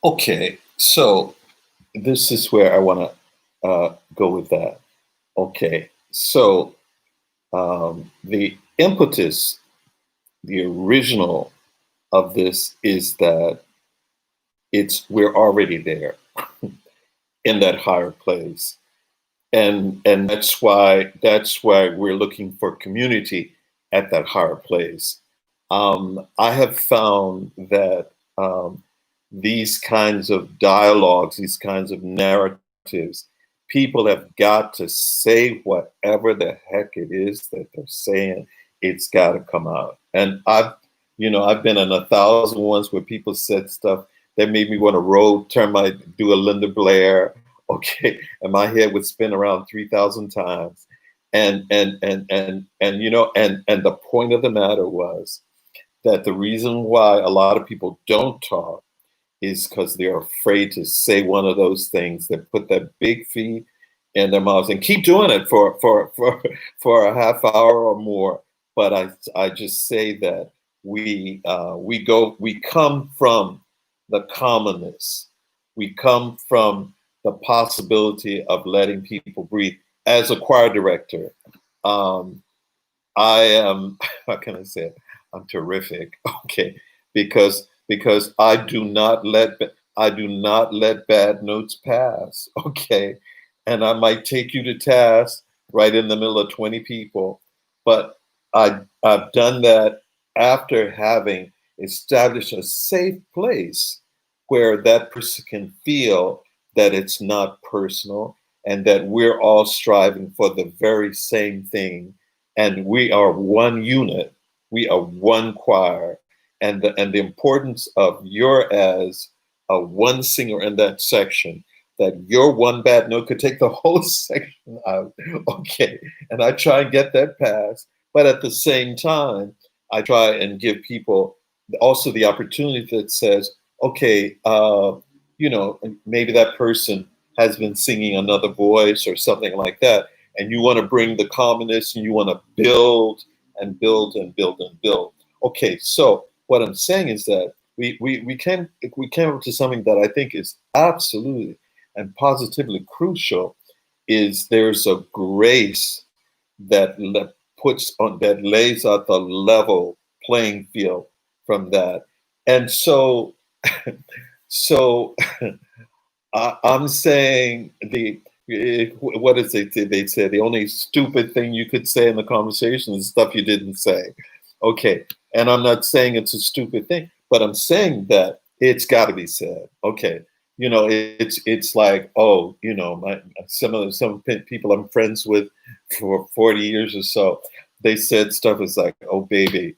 Okay, so this is where I want to go with that. Okay, so the impetus, the original of this is that we're already there in that higher place, and that's why we're looking for community at that higher place. I have found that these kinds of dialogues, these kinds of narratives, people have got to say whatever the heck it is that they're saying. It's got to come out. And I've been in 1,000 ones where people said stuff that made me want to do a Linda Blair, okay, and my head would spin around 3,000 times. And the point of the matter was that the reason why a lot of people don't talk is because they're afraid to say one of those things that put that big feet in their mouths and keep doing it for a half hour or more. But I just say that we come from the commonness. We come from the possibility of letting people breathe. As a choir director, um, I am, how can I say it? I'm terrific. Okay. Because I do not let bad notes pass. Okay. And I might take you to task right in the middle of 20 people. But I've done that after having established a safe place where that person can feel that it's not personal and that we're all striving for the very same thing, and we are one unit. We are one choir, and the importance of your as a one singer in that section. That your one bad note could take the whole section out. Okay, and I try and get that passed, but at the same time, I try and give people also the opportunity that says, okay, maybe that person has been singing another voice or something like that, and you want to bring the commonness and you want to build and build and build and build. Okay, so what I'm saying is that we came up to something that I think is absolutely and positively crucial. Is there's a grace that that lays out the level playing field from that, and so I'm saying what is it? They say the only stupid thing you could say in the conversation is stuff you didn't say. Okay, and I'm not saying it's a stupid thing, but I'm saying that it's got to be said. Okay, It's like, oh, some people I'm friends with for 40 years or so, they said stuff is like, oh baby,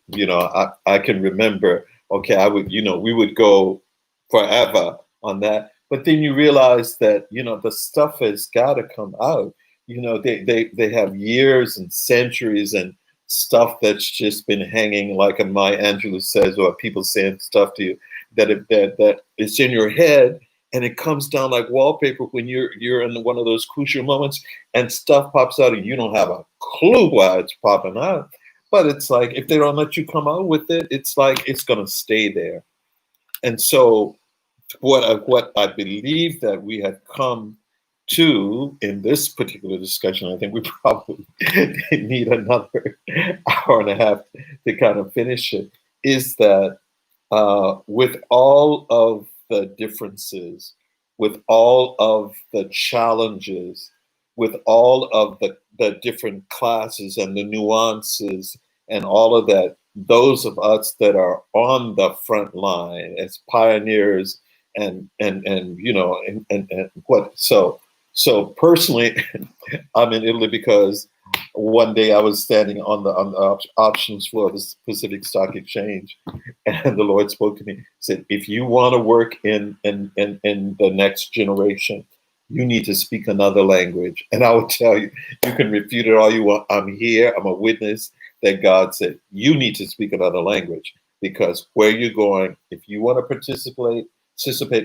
I can remember, okay, I would, we would go forever on that. But then you realize that, the stuff has got to come out. They have years and centuries and stuff that's just been hanging, like a Maya Angelou says, or people saying stuff to you that it's in your head, and it comes down like wallpaper when you're in one of those crucial moments, and stuff pops out and you don't have a clue why it's popping out. But it's like, if they don't let you come out with it, it's like it's going to stay there. And so what I believe that we have come to in this particular discussion, I think we probably need another hour and a half to kind of finish it, is that with all of the differences, with all of the challenges, with all of the different classes and the nuances and all of that, those of us that are on the front line as pioneers and what so personally, I'm in Italy because one day I was standing on the options floor of the Pacific Stock Exchange, and the Lord spoke to me, said, if you want to work in the next generation, you need to speak another language. And I will tell you, you can refute it all you want. I'm here, I'm a witness that God said, you need to speak another language, because where you're going, if you want to participate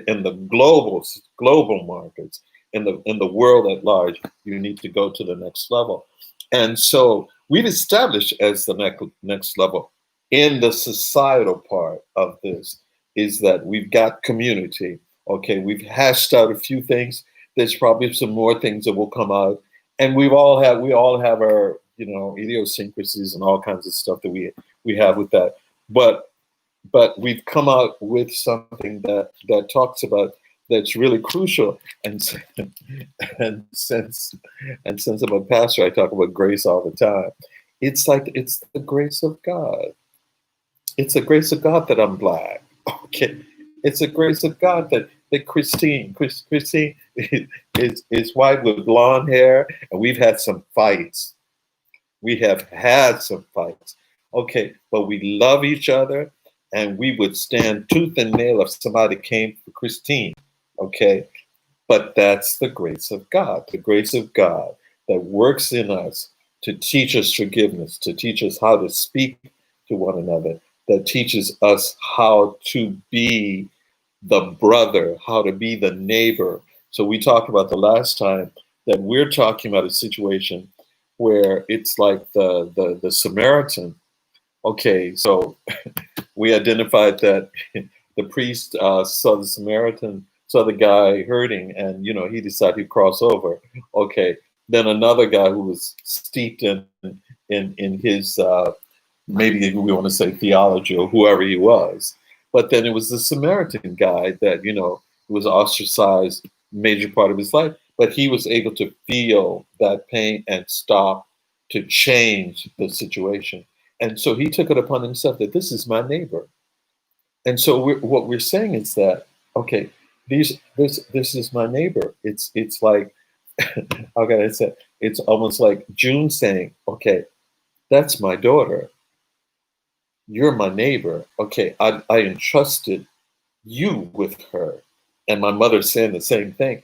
in the global markets, in the world at large, you need to go to the next level. And so we've established as the next level in the societal part of this is that we've got community. Okay, we've hashed out a few things. There's probably some more things that will come out, and we all have our idiosyncrasies and all kinds of stuff that we have with that. But we've come out with something that talks about that's really crucial. And since I'm a pastor, I talk about grace all the time. It's like it's the grace of God. It's the grace of God that I'm Black. Okay, it's the grace of God that Christine is white with blonde hair, and we've had some fights. We have had some fights. Okay, but we love each other, and we would stand tooth and nail if somebody came for Christine. Okay, but that's the grace of God, the grace of God that works in us to teach us forgiveness, to teach us how to speak to one another, that teaches us how to be the brother, how to be the neighbor. So we talked about the last time that we're talking about a situation where it's like the Samaritan. Okay, so we identified that the priest saw the Samaritan, saw the guy hurting, and he decided to cross over. Okay, then another guy who was steeped in his maybe we want to say theology or whoever he was, but then it was the Samaritan guy that was ostracized major part of his life, but he was able to feel that pain and stop to change the situation, and so he took it upon himself that this is my neighbor. And so what we're saying is that, okay, this is my neighbor. It's like, how can I say? It's almost like June saying, okay, that's my daughter. You're my neighbor. Okay, I entrusted you with her, and my mother's saying the same thing.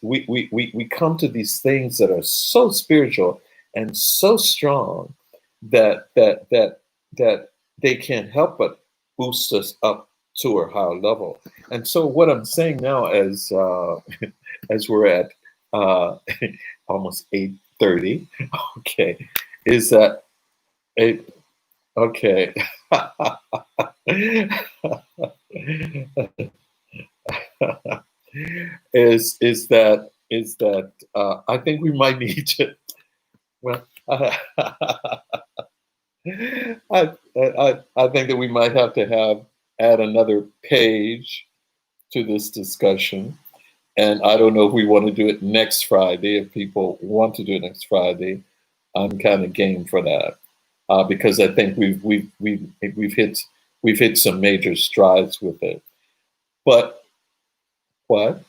We come to these things that are so spiritual and so strong that they can't help but boost us up to a higher level. And so what I'm saying now, as as we're at uh, almost 8:30, okay, is that it? Okay. is that I think we might need to. Well, I think that we might have to add another page to this discussion, and I don't know if we want to do it next Friday. If people want to do it next Friday, I'm kind of game for that, because I think we've hit some major strides with it. But What?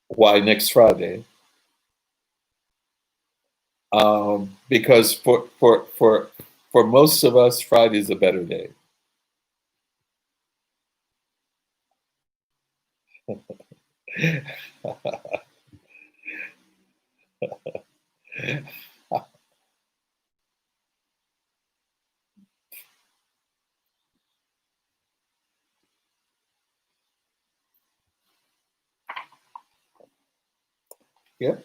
Why next Friday? Because for most of us, Friday is a better day. Yeah.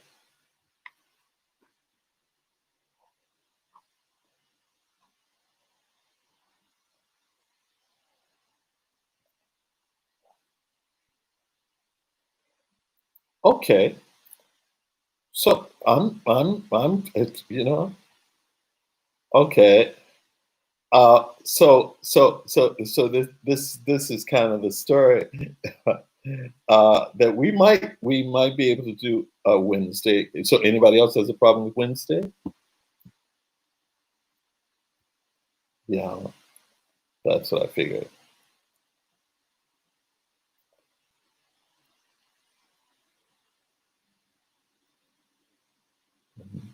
Okay. So it's, okay. So this is kind of the story that we might be able to do a Wednesday. So anybody else has a problem with Wednesday? Yeah, that's what I figured. Mhm.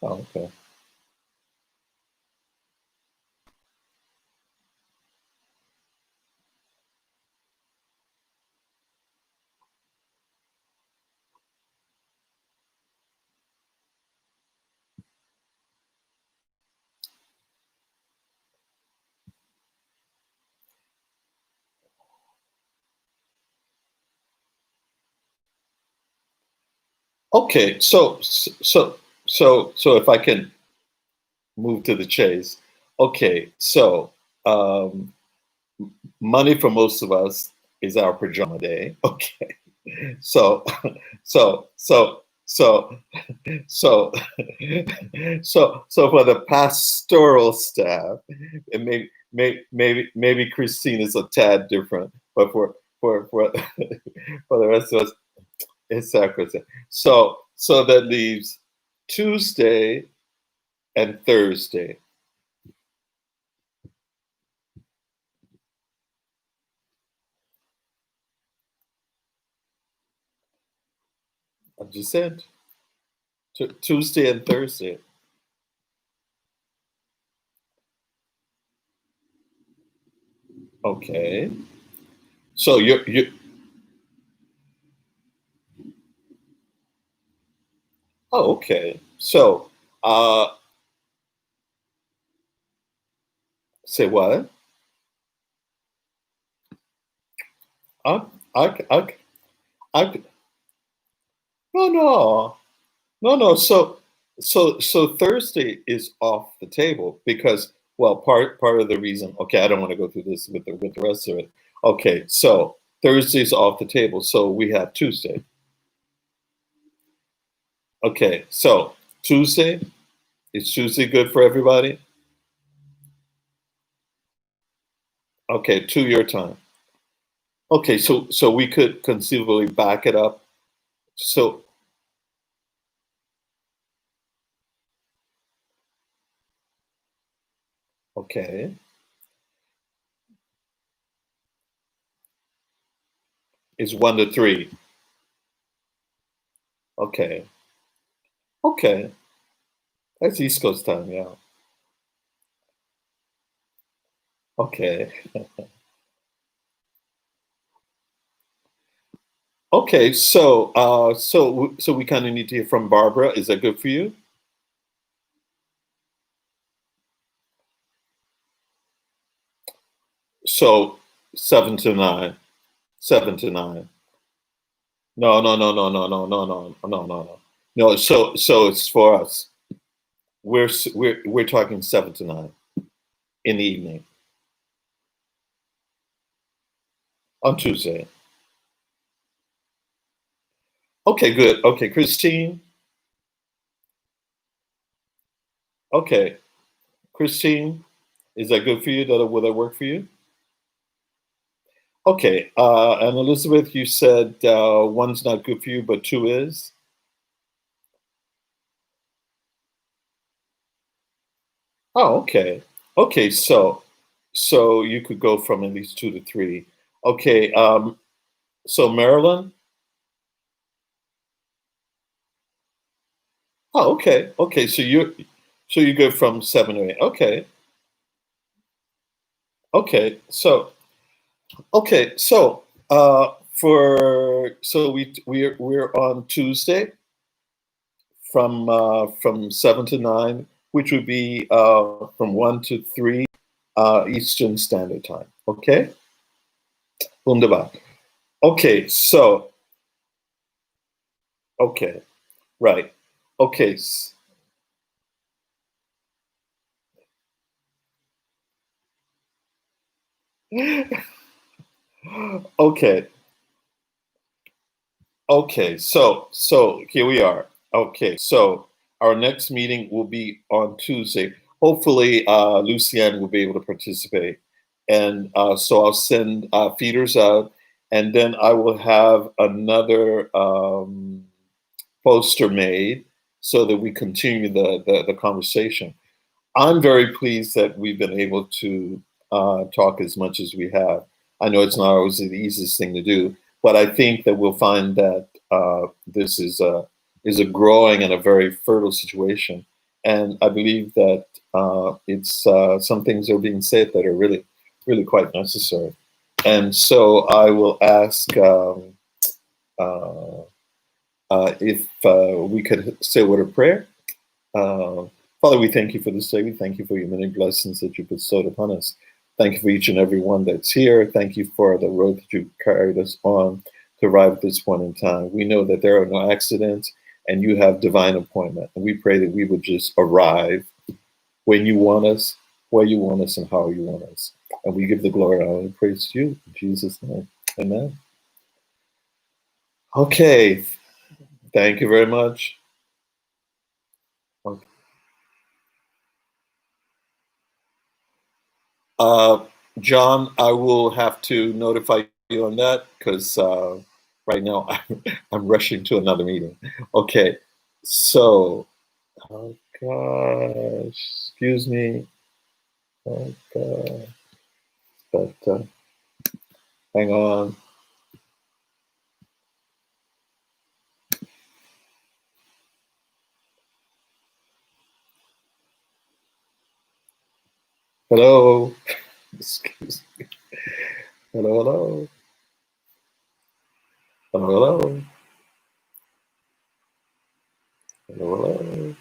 Oh, okay. Okay. So if I can move to the chase. Okay. So um, money for most of us is our pajama day. Okay. So so so so so so for the pastoral staff, and maybe Christine is a tad different, but for for the rest of us, it's sacrosanct. So that leaves Tuesday and Thursday. I just said Tuesday and Thursday. Okay. So you oh, okay. So say what? I I I I no no no. So Thursday is off the table because, well, part of the reason. Okay, I don't want to go through this with the rest of it. Okay, so Thursday's off the table, so we have Tuesday. Okay, so Tuesday, is Tuesday good for everybody? Okay, to your time. Okay, so we could conceivably back it up. So okay, it's 1 to 3. Okay, okay, that's East Coast time. Yeah. Okay, okay. So we kind of need to hear from Barbara. Is that good for you? So 7 to 9. 7 to 9. No. No. So it's for us. We're talking 7 to 9 in the evening on Tuesday. Okay, good. Okay, Christine. Okay, Christine. Is that good for you? Will that work for you? Okay. And Elizabeth, you said one's not good for you, but two is? Oh, okay. Okay, so you could go from at least two to three. Okay, so Maryland? Oh, okay. Okay, so you go from seven to eight. Okay. Okay. We're on Tuesday from 7 to 9, which would be from 1 to 3 Eastern Standard Time. Okay? Wunderbar. Okay, okay, right. Okay. Okay. Okay, so here we are. Okay, so our next meeting will be on Tuesday. Hopefully, Lucianne will be able to participate, and so I'll send feeders out, and then I will have another poster made so that we continue the conversation. I'm very pleased that we've been able to talk as much as we have. I know it's not always the easiest thing to do, but I think that we'll find that this is a growing and a very fertile situation, and I believe that it's some things are being said that are really, really quite necessary. And so I will ask uh, if we could say a word of prayer. Uh, Father, we thank you for this day. We thank you for your many blessings that you bestowed upon us. Thank you for each and every one that's here. Thank you for the road that you carried us on to arrive at this point in time. We know that there are no accidents and you have divine appointment. And we pray that we would just arrive when you want us, where you want us, and how you want us. And we give the glory, honor, and praise to you. In Jesus' name. Amen. Okay. Thank you very much. Uh, John, I will have to notify you on that because right now I'm rushing to another meeting. Okay, so, oh gosh, excuse me. Oh gosh, but hang on. Hello, excuse me. Hello, hello, hello, hello, hello, hello.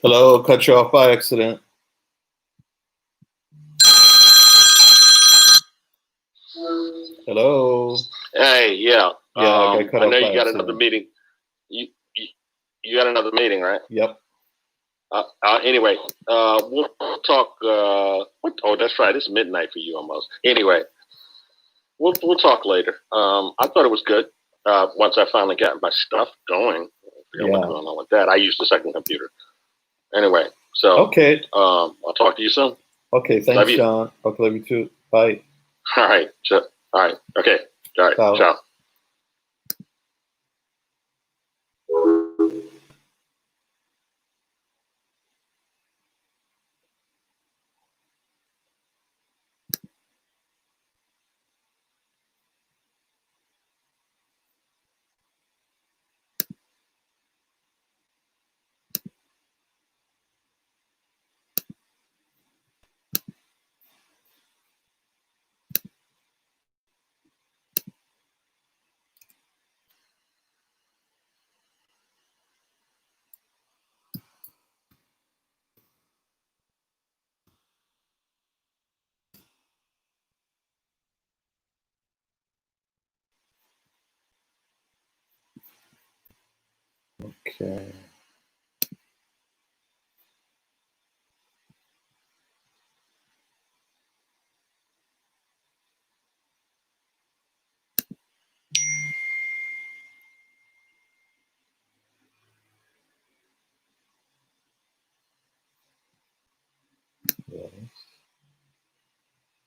Hello, cut you off by accident. Hello. Hey, yeah. Yeah, I got cut off know by you got accident. another meeting. You got another meeting, right? Yep. Anyway, we'll talk. Oh, that's right. It's midnight for you almost. Anyway, we'll talk later. I thought it was good. Once I finally got my stuff going, what's going on with that? I used the second computer. Anyway, so okay. I'll talk to you soon. Okay, thanks, John. Okay, love you too. Bye. All right. All right. Okay. All right. Ciao. Okay.